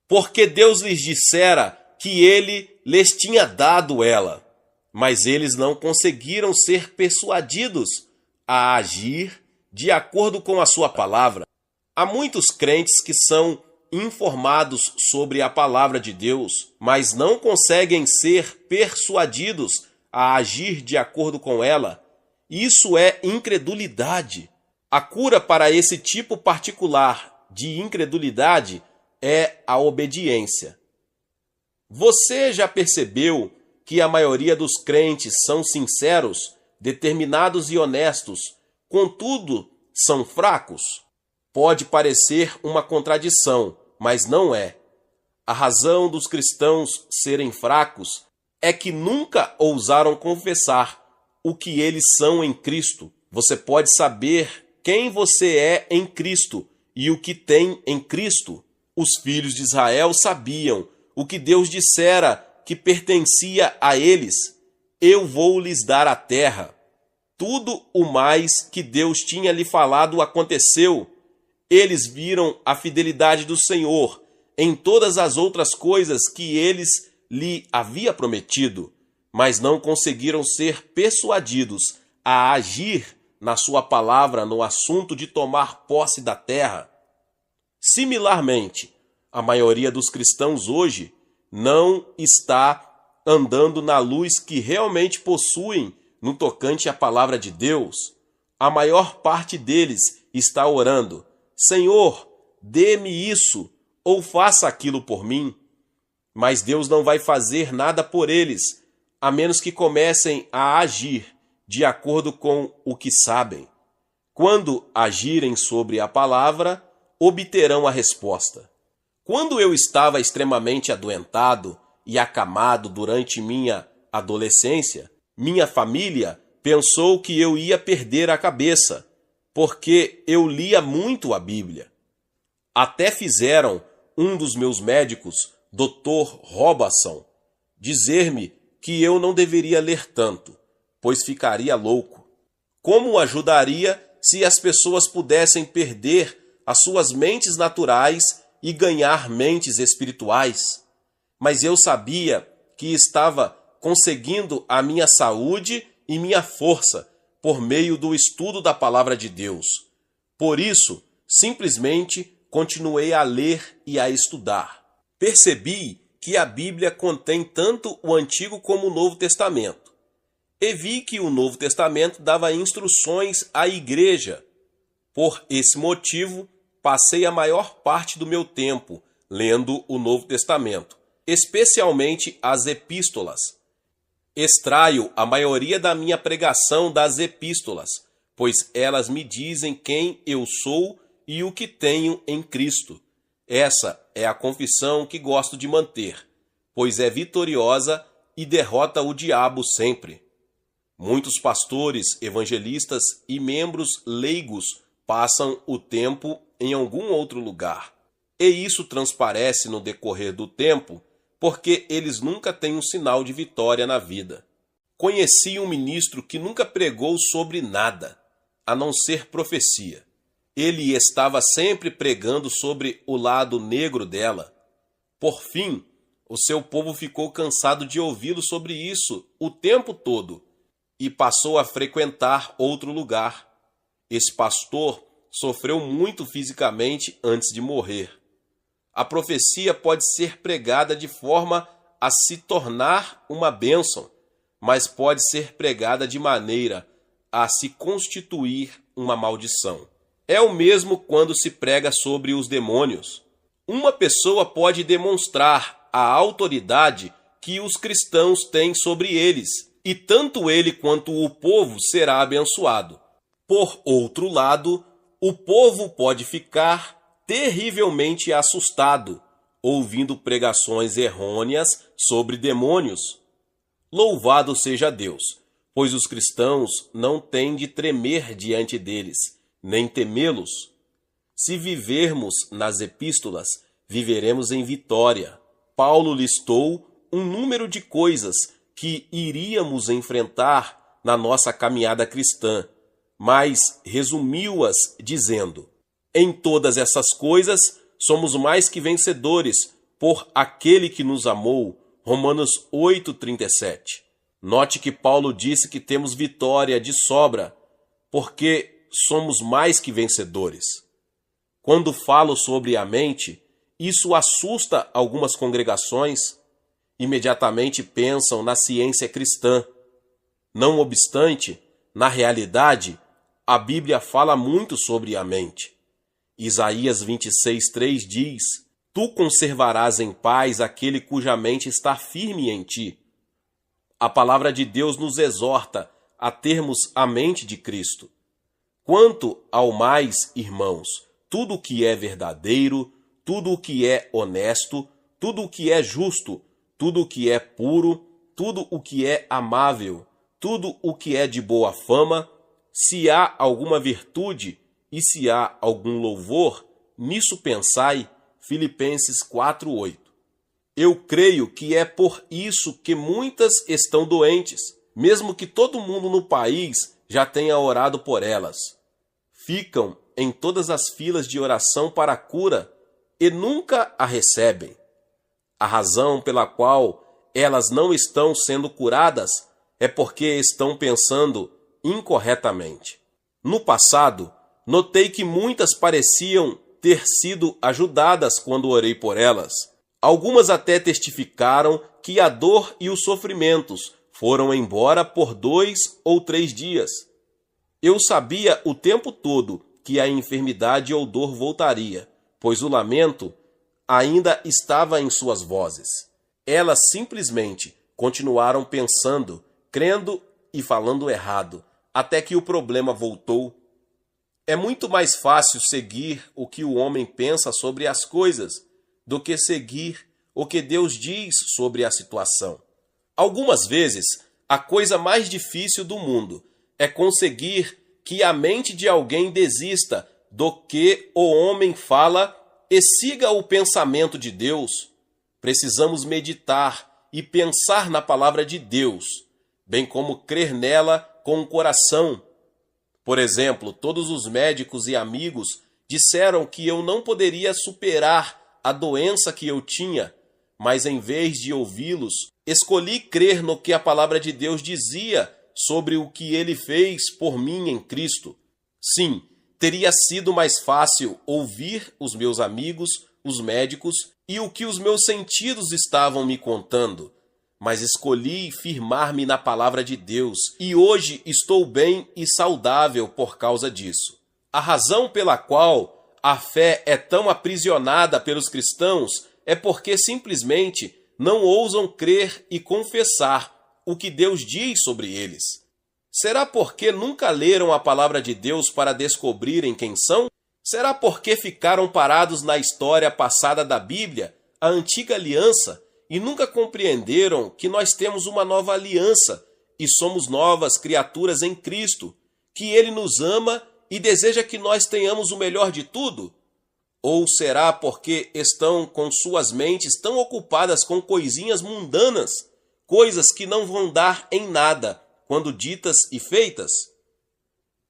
porque Deus lhes dissera que ele lhes tinha dado ela, mas eles não conseguiram ser persuadidos a agir de acordo com a sua palavra. Há muitos crentes que são informados sobre a palavra de Deus, mas não conseguem ser persuadidos a agir de acordo com ela. Isso é incredulidade. A cura para esse tipo particular de incredulidade é a obediência. Você já percebeu que a maioria dos crentes são sinceros, determinados e honestos, contudo são fracos? Pode parecer uma contradição, mas não é. A razão dos cristãos serem fracos é que nunca ousaram confessar o que eles são em Cristo. Você pode saber quem você é em Cristo e o que tem em Cristo. Os filhos de Israel sabiam o que Deus dissera que pertencia a eles. Eu vou lhes dar a terra. Tudo o mais que Deus tinha lhe falado aconteceu. Eles viram a fidelidade do Senhor em todas as outras coisas que eles lhe havia prometido, mas não conseguiram ser persuadidos a agir na sua palavra no assunto de tomar posse da terra. Similarmente, a maioria dos cristãos hoje não está andando na luz que realmente possuem no tocante à palavra de Deus. A maior parte deles está orando: Senhor, dê-me isso ou faça aquilo por mim. Mas Deus não vai fazer nada por eles, a menos que comecem a agir de acordo com o que sabem. Quando agirem sobre a palavra, obterão a resposta. Quando eu estava extremamente adoentado e acamado durante minha adolescência, minha família pensou que eu ia perder a cabeça, porque eu lia muito a Bíblia. Até fizeram um dos meus médicos, Dr. Robertson, dizer-me que eu não deveria ler tanto, pois ficaria louco. Como ajudaria se as pessoas pudessem perder as suas mentes naturais e ganhar mentes espirituais? Mas eu sabia que estava conseguindo a minha saúde e minha força por meio do estudo da palavra de Deus. Por isso, simplesmente continuei a ler e a estudar. Percebi que a Bíblia contém tanto o Antigo como o Novo Testamento. E vi que o Novo Testamento dava instruções à igreja. Por esse motivo, passei a maior parte do meu tempo lendo o Novo Testamento, especialmente as epístolas. Extraio a maioria da minha pregação das epístolas, pois elas me dizem quem eu sou e o que tenho em Cristo. Essa é a confissão que gosto de manter, pois é vitoriosa e derrota o diabo sempre. Muitos pastores, evangelistas e membros leigos passam o tempo em algum outro lugar. E isso transparece no decorrer do tempo, porque eles nunca têm um sinal de vitória na vida. Conheci um ministro que nunca pregou sobre nada, a não ser profecia. Ele estava sempre pregando sobre o lado negro dela. Por fim, o seu povo ficou cansado de ouvi-lo sobre isso o tempo todo e passou a frequentar outro lugar. Esse pastor sofreu muito fisicamente antes de morrer. A profecia pode ser pregada de forma a se tornar uma bênção, mas pode ser pregada de maneira a se constituir uma maldição. É o mesmo quando se prega sobre os demônios. Uma pessoa pode demonstrar a autoridade que os cristãos têm sobre eles, e tanto ele quanto o povo será abençoado. Por outro lado, o povo pode ficar terrivelmente assustado, ouvindo pregações errôneas sobre demônios. Louvado seja Deus, pois os cristãos não têm de tremer diante deles, nem temê-los. Se vivermos nas epístolas, viveremos em vitória. Paulo listou um número de coisas que iríamos enfrentar na nossa caminhada cristã, mas resumiu-as dizendo: em todas essas coisas somos mais que vencedores por aquele que nos amou. Romanos 8:37. Note que Paulo disse que temos vitória de sobra, porque somos mais que vencedores. Quando falo sobre a mente, isso assusta algumas congregações. Imediatamente pensam na ciência cristã. Não obstante, na realidade, a Bíblia fala muito sobre a mente. Isaías 26:3 diz: Tu conservarás em paz aquele cuja mente está firme em ti. A palavra de Deus nos exorta a termos a mente de Cristo. Quanto ao mais, irmãos, tudo o que é verdadeiro, tudo o que é honesto, tudo o que é justo, tudo o que é puro, tudo o que é amável, tudo o que é de boa fama, se há alguma virtude e se há algum louvor, nisso pensai. Filipenses 4:8. Eu creio que é por isso que muitas estão doentes, mesmo que todo mundo no país já tenha orado por elas. Ficam em todas as filas de oração para a cura e nunca a recebem. A razão pela qual elas não estão sendo curadas, é porque estão pensando incorretamente. No passado, notei que muitas pareciam ter sido ajudadas quando orei por elas. Algumas até testificaram que a dor e os sofrimentos foram embora por 2 ou 3 dias. Eu sabia o tempo todo que a enfermidade ou dor voltaria, pois o lamento ainda estava em suas vozes. Elas simplesmente continuaram pensando, crendo e falando errado, até que o problema voltou. É muito mais fácil seguir o que o homem pensa sobre as coisas do que seguir o que Deus diz sobre a situação. Algumas vezes, a coisa mais difícil do mundo é conseguir que a mente de alguém desista do que o homem fala e siga o pensamento de Deus. Precisamos meditar e pensar na palavra de Deus, bem como crer nela com o coração. Por exemplo, todos os médicos e amigos disseram que eu não poderia superar a doença que eu tinha, mas em vez de ouvi-los, escolhi crer no que a palavra de Deus dizia sobre o que ele fez por mim em Cristo. Sim, teria sido mais fácil ouvir os meus amigos, os médicos, e o que os meus sentidos estavam me contando, mas escolhi firmar-me na palavra de Deus, e hoje estou bem e saudável por causa disso. A razão pela qual a fé é tão aprisionada pelos cristãos é porque simplesmente não ousam crer e confessar o que Deus diz sobre eles. Será porque nunca leram a palavra de Deus para descobrirem quem são? Será porque ficaram parados na história passada da Bíblia, a antiga aliança, e nunca compreenderam que nós temos uma nova aliança e somos novas criaturas em Cristo, que Ele nos ama e deseja que nós tenhamos o melhor de tudo? Ou será porque estão com suas mentes tão ocupadas com coisinhas mundanas, coisas que não vão dar em nada quando ditas e feitas?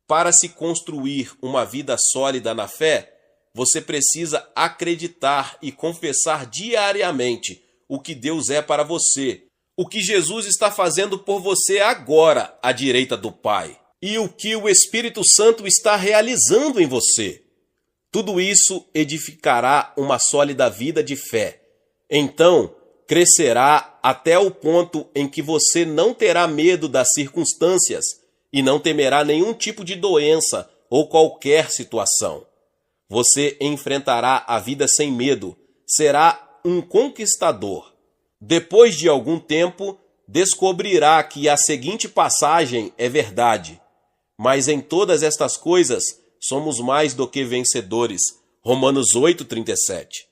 Para se construir uma vida sólida na fé, você precisa acreditar e confessar diariamente o que Deus é para você, o que Jesus está fazendo por você agora à direita do Pai, e o que o Espírito Santo está realizando em você. Tudo isso edificará uma sólida vida de fé. Então, crescerá até o ponto em que você não terá medo das circunstâncias e não temerá nenhum tipo de doença ou qualquer situação. Você enfrentará a vida sem medo, será um conquistador. Depois de algum tempo, descobrirá que a seguinte passagem é verdade. Mas em todas estas coisas, somos mais do que vencedores. Romanos 8:37.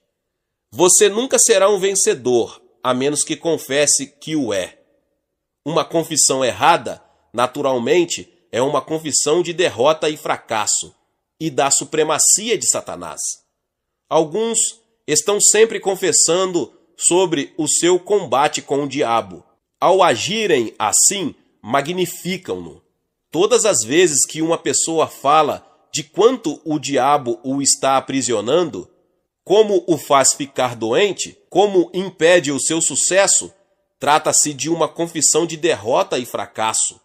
Você nunca será um vencedor, a menos que confesse que o é. Uma confissão errada, naturalmente, é uma confissão de derrota e fracasso, e da supremacia de Satanás. Alguns estão sempre confessando sobre o seu combate com o diabo. Ao agirem assim, magnificam-no. Todas as vezes que uma pessoa fala de quanto o diabo o está aprisionando, como o faz ficar doente, como impede o seu sucesso, trata-se de uma confissão de derrota e fracasso.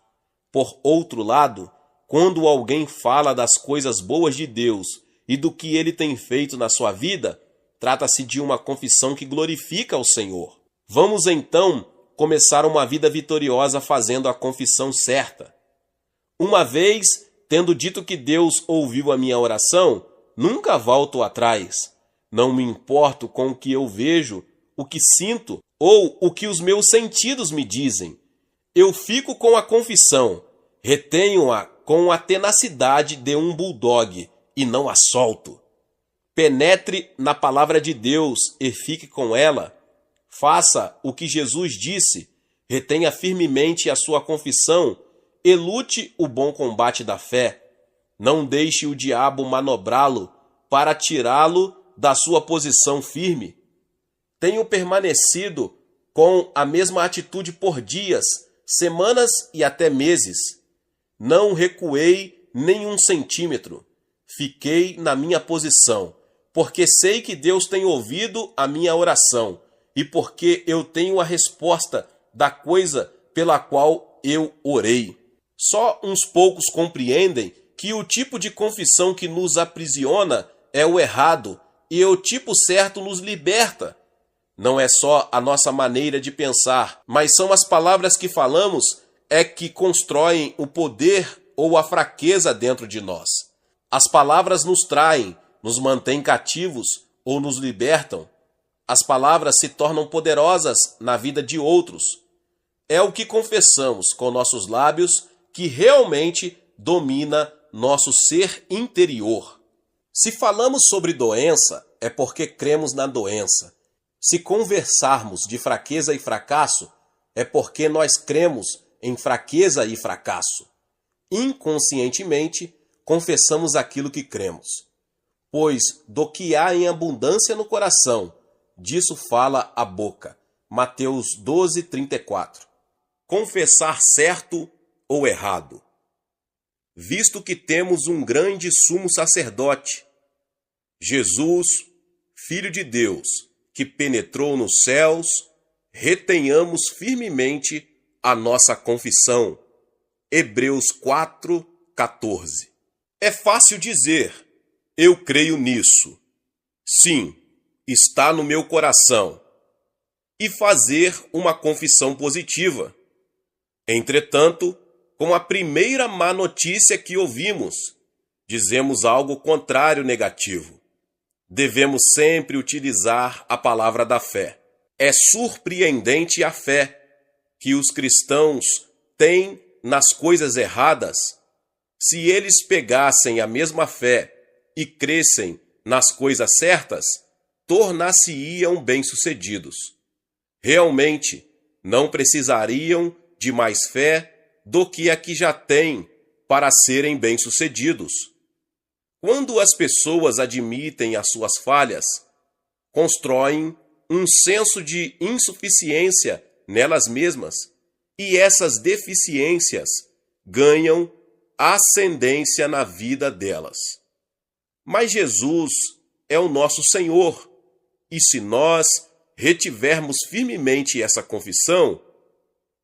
Por outro lado, quando alguém fala das coisas boas de Deus e do que ele tem feito na sua vida, trata-se de uma confissão que glorifica o Senhor. Vamos então começar uma vida vitoriosa fazendo a confissão certa. Uma vez, tendo dito que Deus ouviu a minha oração, nunca volto atrás. Não me importo com o que eu vejo, o que sinto ou o que os meus sentidos me dizem. Eu fico com a confissão, retenho-a com a tenacidade de um bulldog e não a solto. Penetre na palavra de Deus e fique com ela. Faça o que Jesus disse, retenha firmemente a sua confissão e lute o bom combate da fé. Não deixe o diabo manobrá-lo para tirá-lo da sua posição firme. Tenho permanecido com a mesma atitude por dias, semanas e até meses. Não recuei nem 1 centímetro. Fiquei na minha posição, porque sei que Deus tem ouvido a minha oração e porque eu tenho a resposta da coisa pela qual eu orei. Só uns poucos compreendem que o tipo de confissão que nos aprisiona é o errado e o tipo certo nos liberta. Não é só a nossa maneira de pensar, mas são as palavras que falamos que constroem o poder ou a fraqueza dentro de nós. As palavras nos traem, nos mantêm cativos ou nos libertam. As palavras se tornam poderosas na vida de outros. É o que confessamos com nossos lábios que realmente domina nosso ser interior. Se falamos sobre doença, é porque cremos na doença. Se conversarmos de fraqueza e fracasso, é porque nós cremos em fraqueza e fracasso. Inconscientemente, confessamos aquilo que cremos. Pois do que há em abundância no coração, disso fala a boca. Mateus 12:34. Confessar certo ou errado. Visto que temos um grande sumo sacerdote, Jesus, Filho de Deus, que penetrou nos céus, retenhamos firmemente a nossa confissão. Hebreus 4:14. É fácil dizer, eu creio nisso. Sim, está no meu coração. E fazer uma confissão positiva. Entretanto, com a primeira má notícia que ouvimos, dizemos algo contrário negativo. Devemos sempre utilizar a palavra da fé. É surpreendente a fé que os cristãos têm nas coisas erradas. Se eles pegassem a mesma fé e crescem nas coisas certas, tornar-se-iam bem-sucedidos. Realmente, não precisariam de mais fé do que a que já têm para serem bem-sucedidos. Quando as pessoas admitem as suas falhas, constroem um senso de insuficiência nelas mesmas, e essas deficiências ganham ascendência na vida delas. Mas Jesus é o nosso Senhor, e se nós retivermos firmemente essa confissão,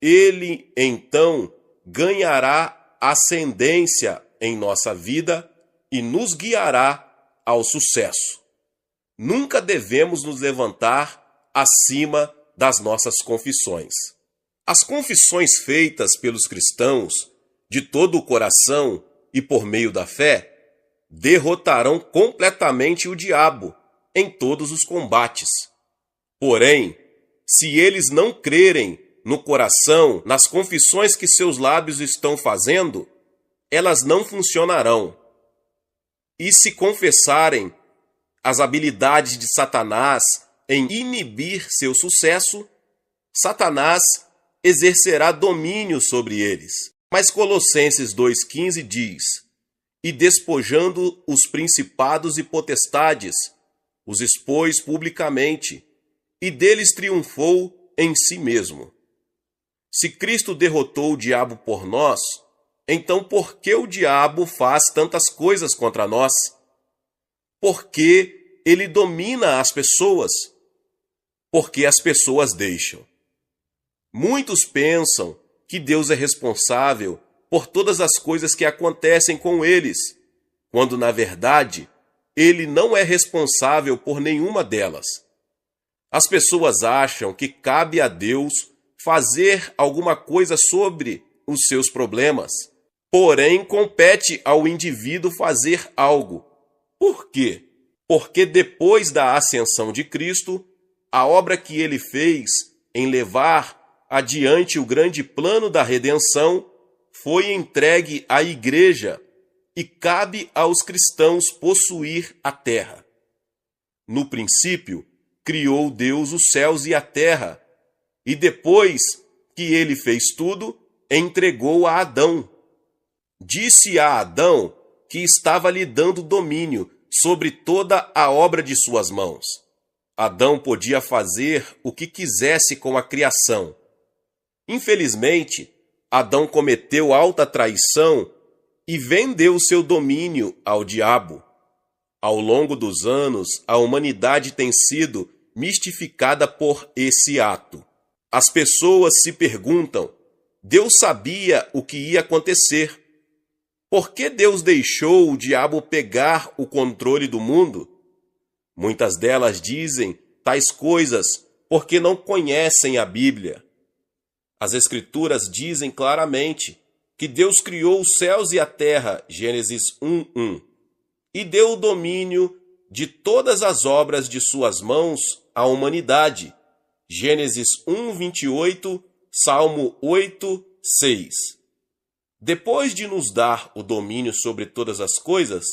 Ele então ganhará ascendência em nossa vida e nos guiará ao sucesso. Nunca devemos nos levantar acima das nossas confissões. As confissões feitas pelos cristãos, de todo o coração e por meio da fé, derrotarão completamente o diabo em todos os combates. Porém, se eles não crerem no coração, nas confissões que seus lábios estão fazendo, elas não funcionarão. E se confessarem as habilidades de Satanás em inibir seu sucesso, Satanás exercerá domínio sobre eles. Mas Colossenses 2,15 diz, e despojando os principados e potestades, os expôs publicamente, e deles triunfou em si mesmo. Se Cristo derrotou o diabo por nós, então por que o diabo faz tantas coisas contra nós? Porque ele domina as pessoas. Porque as pessoas deixam. Muitos pensam que Deus é responsável por todas as coisas que acontecem com eles, quando na verdade Ele não é responsável por nenhuma delas. As pessoas acham que cabe a Deus fazer alguma coisa sobre os seus problemas. Porém, compete ao indivíduo fazer algo. Por quê? Porque depois da ascensão de Cristo, a obra que ele fez em levar adiante o grande plano da redenção foi entregue à igreja e cabe aos cristãos possuir a terra. No princípio, criou Deus os céus e a terra, e depois que ele fez tudo, entregou a Adão. Disse a Adão que estava lhe dando domínio sobre toda a obra de suas mãos. Adão podia fazer o que quisesse com a criação. Infelizmente, Adão cometeu alta traição e vendeu seu domínio ao diabo. Ao longo dos anos, a humanidade tem sido mistificada por esse ato. As pessoas se perguntam: Deus sabia o que ia acontecer. Por que Deus deixou o diabo pegar o controle do mundo? Muitas delas dizem tais coisas porque não conhecem a Bíblia. As Escrituras dizem claramente que Deus criou os céus e a terra, Gênesis 1:1, e deu o domínio de todas as obras de suas mãos à humanidade, Gênesis 1:28, Salmo 8:6. Depois de nos dar o domínio sobre todas as coisas,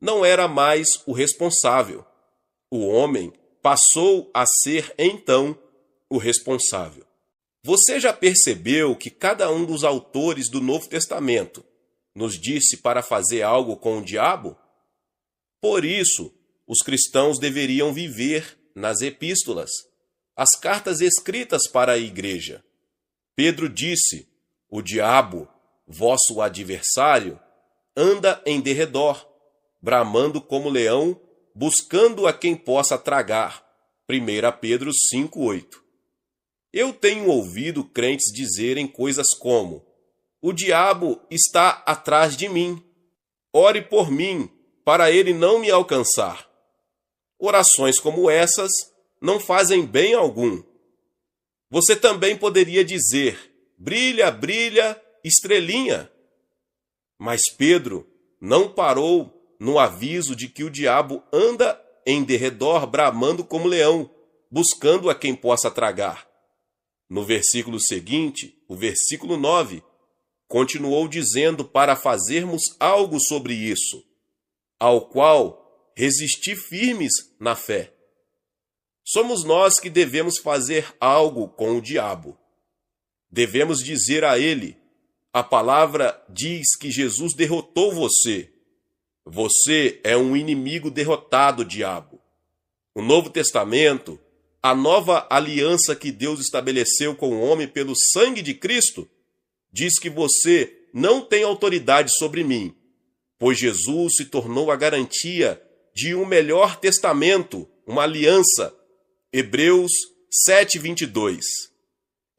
não era mais o responsável. O homem passou a ser, então, o responsável. Você já percebeu que cada um dos autores do Novo Testamento nos disse para fazer algo com o diabo? Por isso, os cristãos deveriam viver nas epístolas, as cartas escritas para a igreja. Pedro disse: o diabo, vosso adversário, anda em derredor, bramando como leão, buscando a quem possa tragar. 1 Pedro 5:8. Eu tenho ouvido crentes dizerem coisas como: o diabo está atrás de mim. Ore por mim, para ele não me alcançar. Orações como essas não fazem bem algum. Você também poderia dizer: brilha, brilha, estrelinha. Mas Pedro não parou no aviso de que o diabo anda em derredor bramando como leão, buscando a quem possa tragar. No versículo seguinte, o versículo 9, continuou dizendo para fazermos algo sobre isso, ao qual resistir firmes na fé. Somos nós que devemos fazer algo com o diabo. Devemos dizer a ele: a palavra diz que Jesus derrotou você. Você é um inimigo derrotado, diabo. O Novo Testamento, a nova aliança que Deus estabeleceu com o homem pelo sangue de Cristo, diz que você não tem autoridade sobre mim, pois Jesus se tornou a garantia de um melhor testamento, uma aliança. Hebreus 7:22.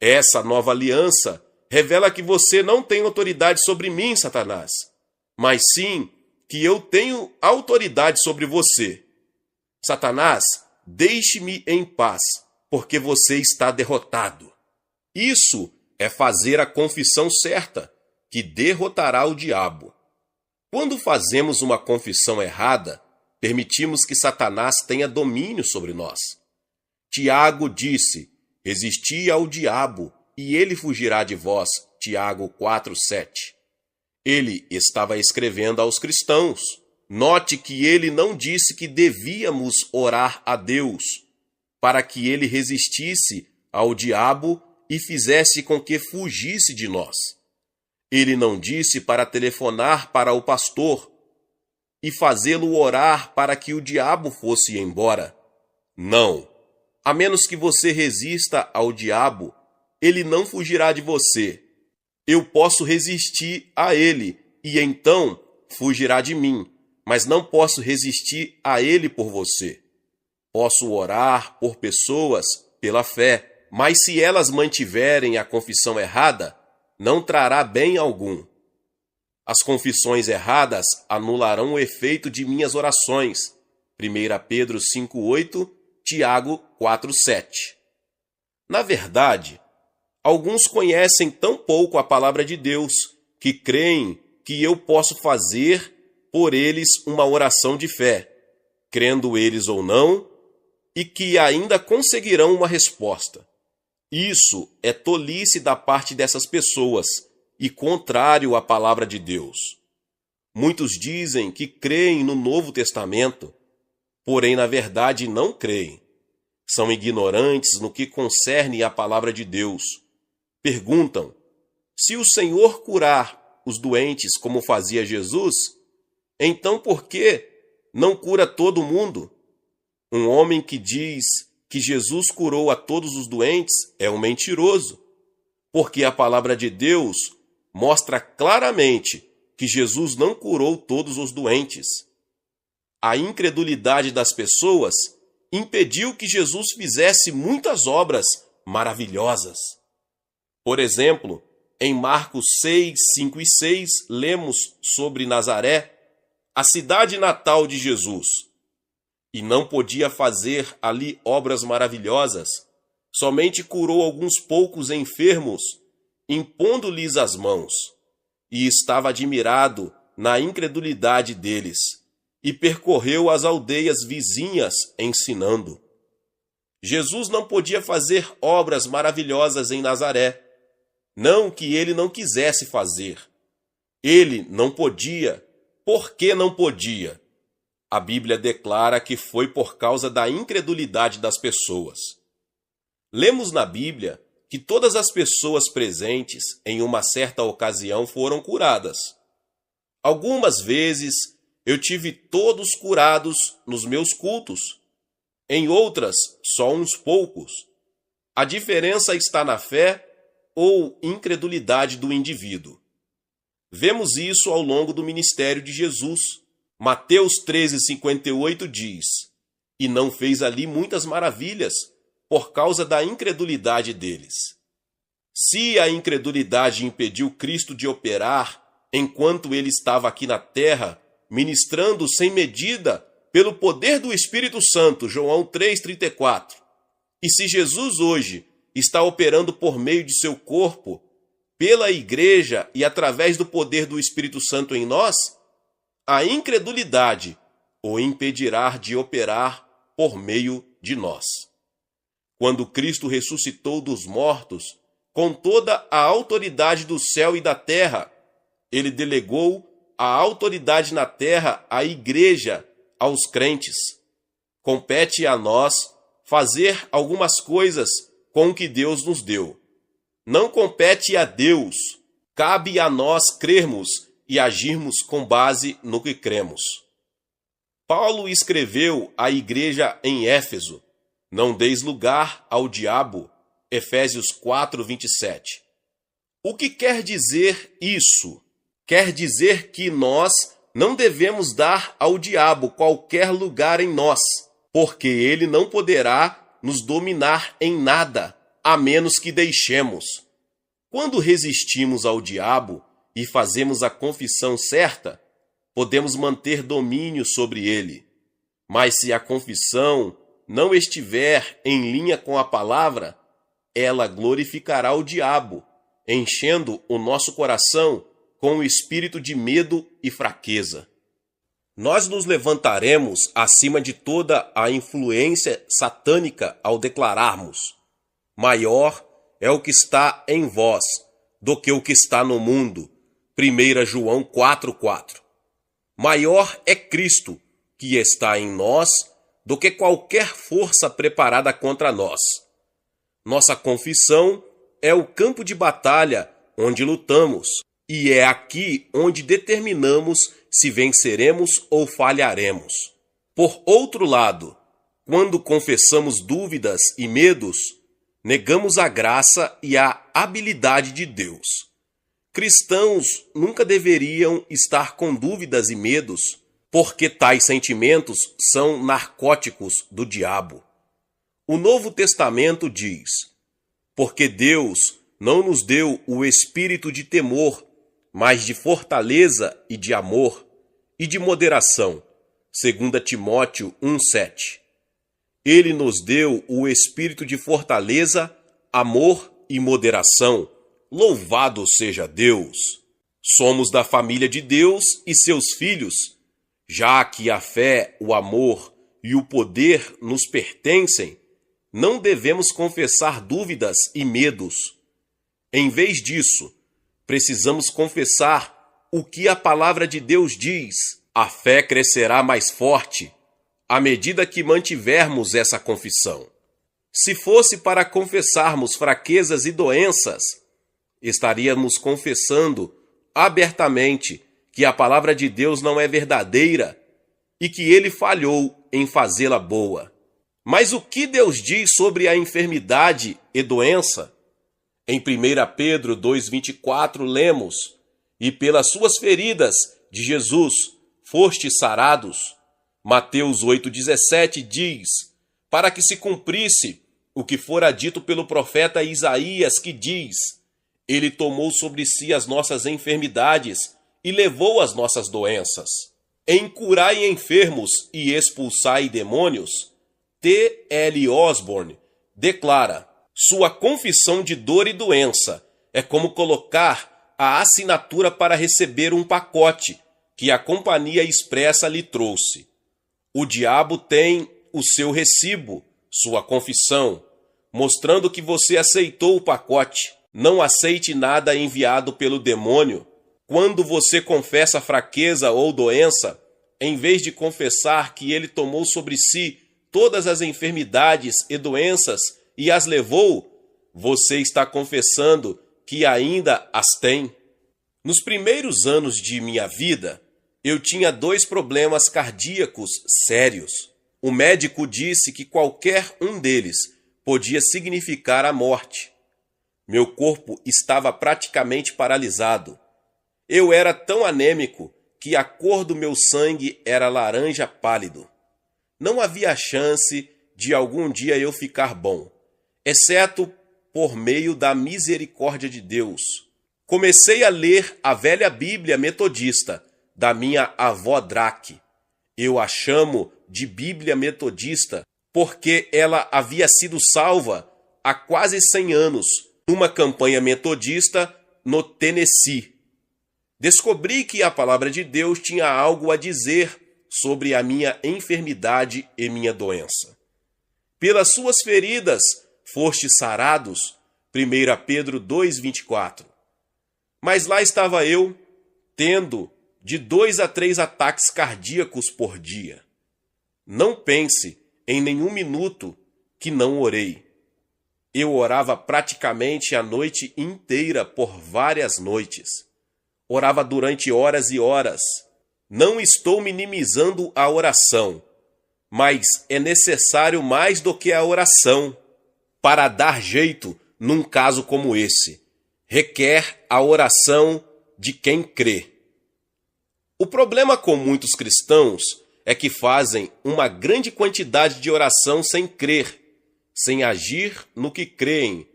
Essa nova aliança revela que você não tem autoridade sobre mim, Satanás, mas sim que eu tenho autoridade sobre você. Satanás, deixe-me em paz, porque você está derrotado. Isso é fazer a confissão certa, que derrotará o diabo. Quando fazemos uma confissão errada, permitimos que Satanás tenha domínio sobre nós. Tiago disse: resisti ao diabo, e ele fugirá de vós. Tiago 4:7. Ele estava escrevendo aos cristãos. Note que ele não disse que devíamos orar a Deus para que ele resistisse ao diabo e fizesse com que fugisse de nós. Ele não disse para telefonar para o pastor e fazê-lo orar para que o diabo fosse embora. Não. A menos que você resista ao diabo, ele não fugirá de você. Eu posso resistir a ele e então fugirá de mim, mas não posso resistir a ele por você. Posso orar por pessoas pela fé, mas se elas mantiverem a confissão errada, não trará bem algum. As confissões erradas anularão o efeito de minhas orações. 1 Pedro 5:8, Tiago 4:7. Na verdade, alguns conhecem tão pouco a palavra de Deus que creem que eu posso fazer por eles uma oração de fé, crendo eles ou não, e que ainda conseguirão uma resposta. Isso é tolice da parte dessas pessoas e contrário à palavra de Deus. Muitos dizem que creem no Novo Testamento, porém na verdade não creem. São ignorantes no que concerne à palavra de Deus. Perguntam: se o Senhor curar os doentes como fazia Jesus, então por que não cura todo mundo? Um homem que diz que Jesus curou a todos os doentes é um mentiroso, porque a palavra de Deus mostra claramente que Jesus não curou todos os doentes. A incredulidade das pessoas impediu que Jesus fizesse muitas obras maravilhosas. Por exemplo, em Marcos 6, 5 e 6, lemos sobre Nazaré, a cidade natal de Jesus. E não podia fazer ali obras maravilhosas, somente curou alguns poucos enfermos, impondo-lhes as mãos. E estava admirado na incredulidade deles, e percorreu as aldeias vizinhas ensinando. Jesus não podia fazer obras maravilhosas em Nazaré, não que ele não quisesse fazer. Ele não podia. Por que não podia? A Bíblia declara que foi por causa da incredulidade das pessoas. Lemos na Bíblia que todas as pessoas presentes em uma certa ocasião foram curadas. Algumas vezes eu tive todos curados nos meus cultos. Em outras, só uns poucos. A diferença está na fé ou incredulidade do indivíduo. Vemos isso ao longo do ministério de Jesus. Mateus 13:58 diz: E não fez ali muitas maravilhas, por causa da incredulidade deles. Se a incredulidade impediu Cristo de operar enquanto ele estava aqui na terra, ministrando sem medida pelo poder do Espírito Santo, João 3:34, e se Jesus hoje está operando por meio de seu corpo, pela igreja e através do poder do Espírito Santo em nós, a incredulidade o impedirá de operar por meio de nós. Quando Cristo ressuscitou dos mortos, com toda a autoridade do céu e da terra, ele delegou a autoridade na terra à igreja, aos crentes. Compete a nós fazer algumas coisas com o que Deus nos deu. Não compete a Deus, cabe a nós crermos e agirmos com base no que cremos. Paulo escreveu à igreja em Éfeso: Não deis lugar ao diabo, Efésios 4:27. O que quer dizer isso? Quer dizer que nós não devemos dar ao diabo qualquer lugar em nós, porque ele não poderá nos dominar em nada, a menos que deixemos. Quando resistimos ao diabo e fazemos a confissão certa, podemos manter domínio sobre ele. Mas se a confissão não estiver em linha com a palavra, ela glorificará o diabo, enchendo o nosso coração com o espírito de medo e fraqueza. Nós nos levantaremos acima de toda a influência satânica ao declararmos: maior é o que está em vós do que o que está no mundo. 1 João 4:4. Maior é Cristo que está em nós do que qualquer força preparada contra nós. Nossa confissão é o campo de batalha onde lutamos, e é aqui onde determinamos se venceremos ou falharemos. Por outro lado, quando confessamos dúvidas e medos, negamos a graça e a habilidade de Deus. Cristãos nunca deveriam estar com dúvidas e medos, porque tais sentimentos são narcóticos do diabo. O Novo Testamento diz: Porque Deus não nos deu o espírito de temor, mas de fortaleza e de amor e de moderação. 2 Timóteo 1:7. Ele nos deu o espírito de fortaleza, amor e moderação. Louvado seja Deus! Somos da família de Deus e seus filhos, já que a fé, o amor e o poder nos pertencem. Não devemos confessar dúvidas e medos. Em vez disso, precisamos confessar o que a palavra de Deus diz. A fé crescerá mais forte à medida que mantivermos essa confissão. Se fosse para confessarmos fraquezas e doenças, estaríamos confessando abertamente que a palavra de Deus não é verdadeira e que ele falhou em fazê-la boa. Mas o que Deus diz sobre a enfermidade e doença? Em 1 Pedro 2:24 lemos: E pelas suas feridas de Jesus fostes sarados. Mateus 8:17 diz: para que se cumprisse o que fora dito pelo profeta Isaías, que diz: Ele tomou sobre si as nossas enfermidades e levou as nossas doenças. Em curai enfermos e expulsai demônios, T. L. Osborne declara: sua confissão de dor e doença é como colocar a assinatura para receber um pacote que a companhia expressa lhe trouxe. O diabo tem o seu recibo, sua confissão, mostrando que você aceitou o pacote. Não aceite nada enviado pelo demônio. Quando você confessa fraqueza ou doença, em vez de confessar que ele tomou sobre si todas as enfermidades e doenças e as levou, você está confessando que ainda as tem. Nos primeiros anos de minha vida, eu tinha 2 problemas cardíacos sérios. O médico disse que qualquer um deles podia significar a morte. Meu corpo estava praticamente paralisado. Eu era tão anêmico que a cor do meu sangue era laranja pálido. Não havia chance de algum dia eu ficar bom, exceto por meio da misericórdia de Deus. Comecei a ler a velha Bíblia metodista da minha avó Drake. Eu a chamo de Bíblia metodista porque ela havia sido salva há quase 100 anos numa campanha metodista no Tennessee. Descobri que a palavra de Deus tinha algo a dizer sobre a minha enfermidade e minha doença. Pelas suas feridas fostes sarados, 1 Pedro 2,24. Mas lá estava eu, tendo de 2 a 3 ataques cardíacos por dia. Não pense em nenhum minuto que não orei. Eu orava praticamente a noite inteira por várias noites. Orava durante horas e horas. Não estou minimizando a oração, mas é necessário mais do que a oração para dar jeito num caso como esse. Requer a oração de quem crê. O problema com muitos cristãos é que fazem uma grande quantidade de oração sem crer, sem agir no que creem,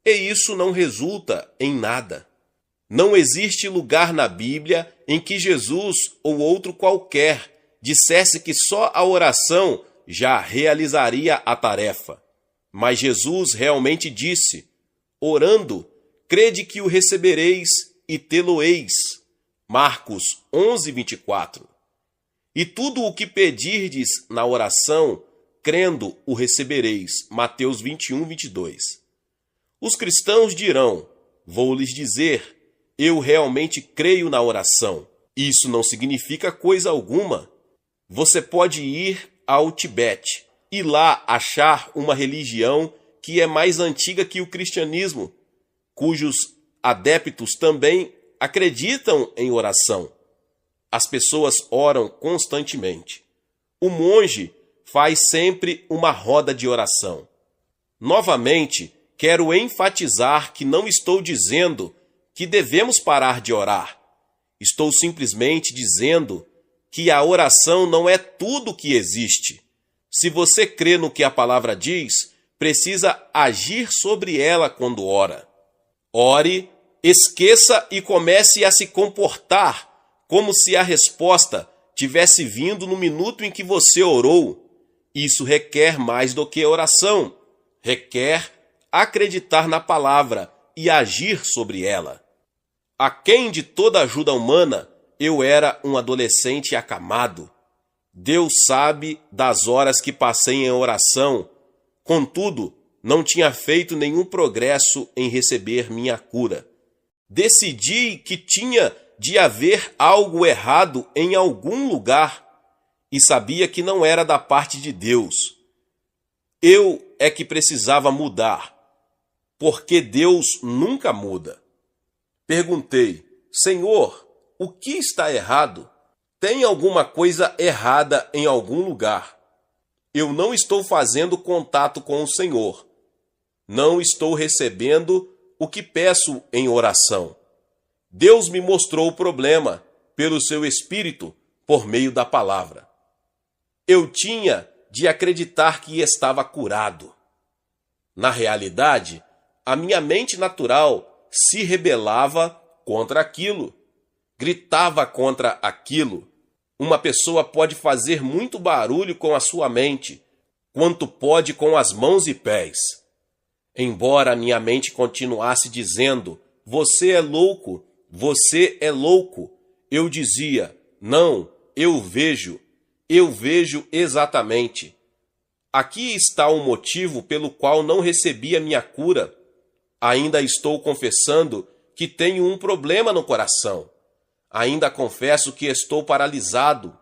e isso não resulta em nada. Não existe lugar na Bíblia em que Jesus ou outro qualquer dissesse que só a oração já realizaria a tarefa. Mas Jesus realmente disse: orando, crede que o recebereis e tê-lo-eis. Marcos 11:24. E tudo o que pedirdes na oração, crendo, o recebereis. Mateus 21:22. Os cristãos dirão: vou lhes dizer, eu realmente creio na oração. Isso não significa coisa alguma. Você pode ir ao Tibete e lá achar uma religião que é mais antiga que o cristianismo, cujos adeptos também acreditam em oração. As pessoas oram constantemente. O monge faz sempre uma roda de oração. Novamente, quero enfatizar que não estou dizendo que devemos parar de orar. Estou simplesmente dizendo que a oração não é tudo que existe. Se você crê no que a palavra diz, precisa agir sobre ela quando ora. Ore, esqueça e comece a se comportar como se a resposta tivesse vindo no minuto em que você orou. Isso requer mais do que oração. Requer acreditar na palavra e agir sobre ela. Aquém de toda ajuda humana, eu era um adolescente acamado. Deus sabe das horas que passei em oração. Contudo, não tinha feito nenhum progresso em receber minha cura. Decidi que tinha de haver algo errado em algum lugar e sabia que não era da parte de Deus. Eu é que precisava mudar, porque Deus nunca muda. Perguntei: Senhor, o que está errado? Tem alguma coisa errada em algum lugar. Eu não estou fazendo contato com o Senhor. Não estou recebendo o que peço em oração. Deus me mostrou o problema pelo seu Espírito por meio da palavra. Eu tinha de acreditar que estava curado. Na realidade, a minha mente natural se rebelava contra aquilo, gritava contra aquilo. Uma pessoa pode fazer muito barulho com a sua mente, quanto pode com as mãos e pés. Embora minha mente continuasse dizendo: "Você é louco, você é louco", eu dizia: "Não, eu vejo exatamente". Aqui está o motivo pelo qual não recebi a minha cura. Ainda estou confessando que tenho um problema no coração. Ainda confesso que estou paralisado.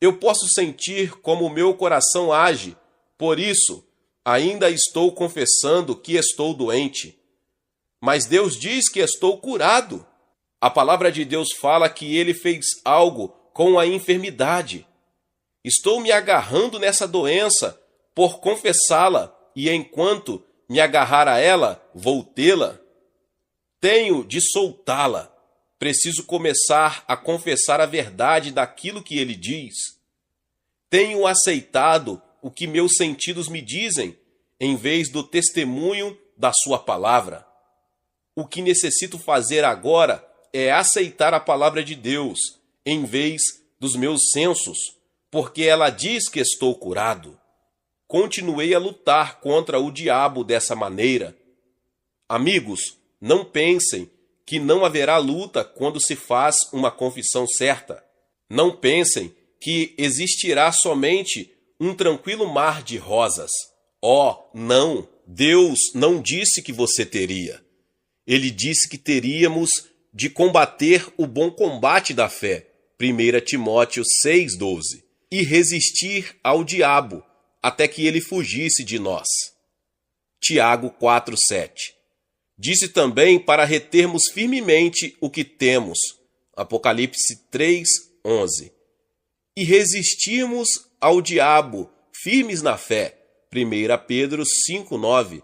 Eu posso sentir como o meu coração age. Por isso, ainda estou confessando que estou doente. Mas Deus diz que estou curado. A palavra de Deus fala que Ele fez algo com a enfermidade. Estou me agarrando nessa doença por confessá-la, e enquanto me agarrar a ela, vou tê-la. Tenho de soltá-la. Preciso começar a confessar a verdade daquilo que ele diz. Tenho aceitado o que meus sentidos me dizem, em vez do testemunho da sua palavra. O que necessito fazer agora é aceitar a palavra de Deus, em vez dos meus sensos, porque ela diz que estou curado. Continuei a lutar contra o diabo dessa maneira. Amigos, não pensem que não haverá luta quando se faz uma confissão certa. Não pensem que existirá somente um tranquilo mar de rosas. Oh, não! Deus não disse que você teria. Ele disse que teríamos de combater o bom combate da fé, 1 Timóteo 6,12, e resistir ao diabo, até que ele fugisse de nós. Tiago 4,7. Disse também para retermos firmemente o que temos. Apocalipse 3,11. E resistirmos ao diabo, firmes na fé. 1 Pedro 5,9.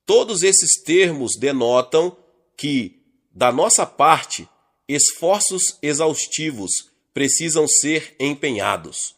Todos esses termos denotam que, da nossa parte, esforços exaustivos precisam ser empenhados.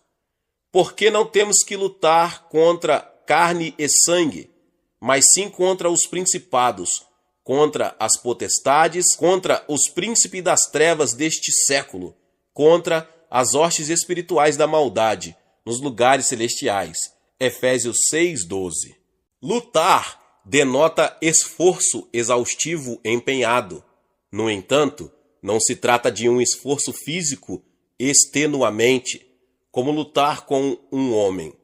Porque não temos que lutar contra carne e sangue, mas sim contra os principados, contra as potestades, contra os príncipes das trevas deste século, contra as hostes espirituais da maldade nos lugares celestiais. Efésios 6,12. Lutar denota esforço exaustivo empenhado. No entanto, não se trata de um esforço físico extenuamente, como lutar com um homem.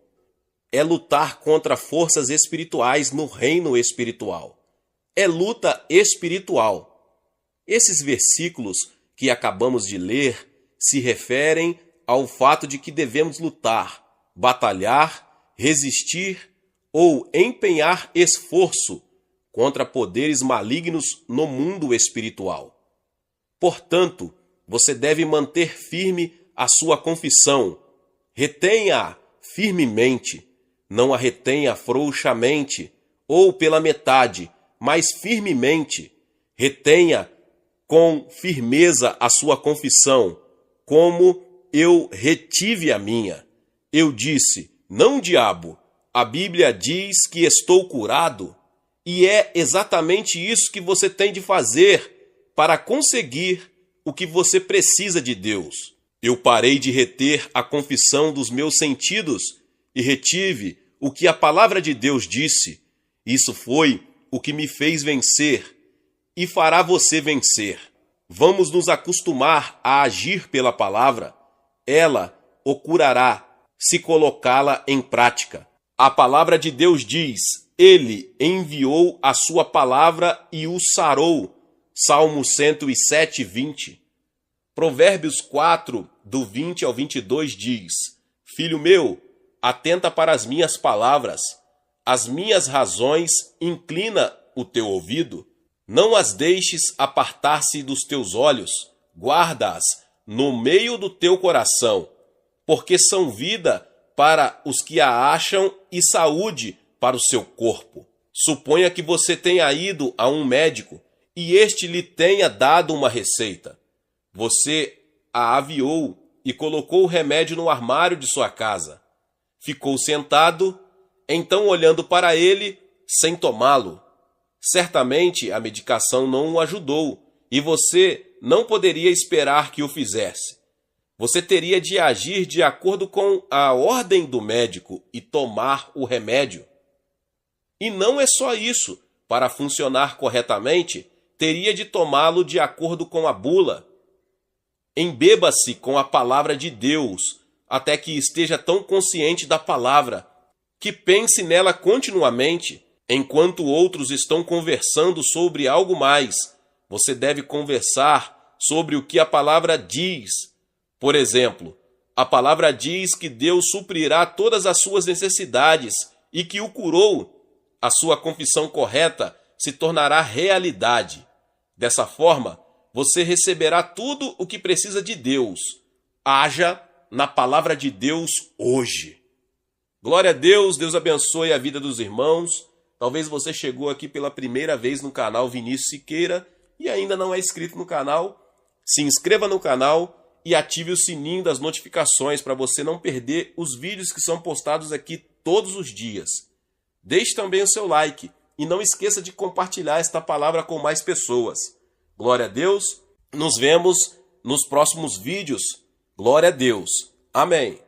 É lutar contra forças espirituais no reino espiritual. É luta espiritual. Esses versículos que acabamos de ler se referem ao fato de que devemos lutar, batalhar, resistir ou empenhar esforço contra poderes malignos no mundo espiritual. Portanto, você deve manter firme a sua confissão. Retenha-a firmemente, não a retenha frouxamente ou pela metade, mas firmemente. Retenha com firmeza a sua confissão, como eu retive a minha. Eu disse: "Não, diabo, a Bíblia diz que estou curado", e é exatamente isso que você tem de fazer para conseguir o que você precisa de Deus. Eu parei de reter a confissão dos meus sentidos e retive o que a palavra de Deus disse. Isso foi o que me fez vencer e fará você vencer. Vamos nos acostumar a agir pela palavra. Ela o curará se colocá-la em prática. A palavra de Deus diz: Ele enviou a sua palavra e o sarou. Salmo 107, 20. Provérbios 4, do 20 ao 22 diz: Filho meu, atenta para as minhas palavras, as minhas razões inclina o teu ouvido. Não as deixes apartar-se dos teus olhos, guarda-as no meio do teu coração, porque são vida para os que a acham e saúde para o seu corpo. Suponha que você tenha ido a um médico e este lhe tenha dado uma receita. Você a aviou e colocou o remédio no armário de sua casa. Ficou sentado, então olhando para ele, sem tomá-lo. Certamente a medicação não o ajudou e você não poderia esperar que o fizesse. Você teria de agir de acordo com a ordem do médico e tomar o remédio. E não é só isso. Para funcionar corretamente, teria de tomá-lo de acordo com a bula. Embeba-se com a palavra de Deus, até que esteja tão consciente da palavra, que pense nela continuamente, enquanto outros estão conversando sobre algo mais. Você deve conversar sobre o que a palavra diz. Por exemplo, a palavra diz que Deus suprirá todas as suas necessidades e que o curou. A sua confissão correta se tornará realidade. Dessa forma, você receberá tudo o que precisa de Deus. Haja na palavra de Deus hoje. Glória a Deus, Deus abençoe a vida dos irmãos. Talvez você chegou aqui pela primeira vez no canal Vinícius Siqueira e ainda não é inscrito no canal. Se inscreva no canal e ative o sininho das notificações para você não perder os vídeos que são postados aqui todos os dias. Deixe também o seu like e não esqueça de compartilhar esta palavra com mais pessoas. Glória a Deus, nos vemos nos próximos vídeos. Glória a Deus. Amém.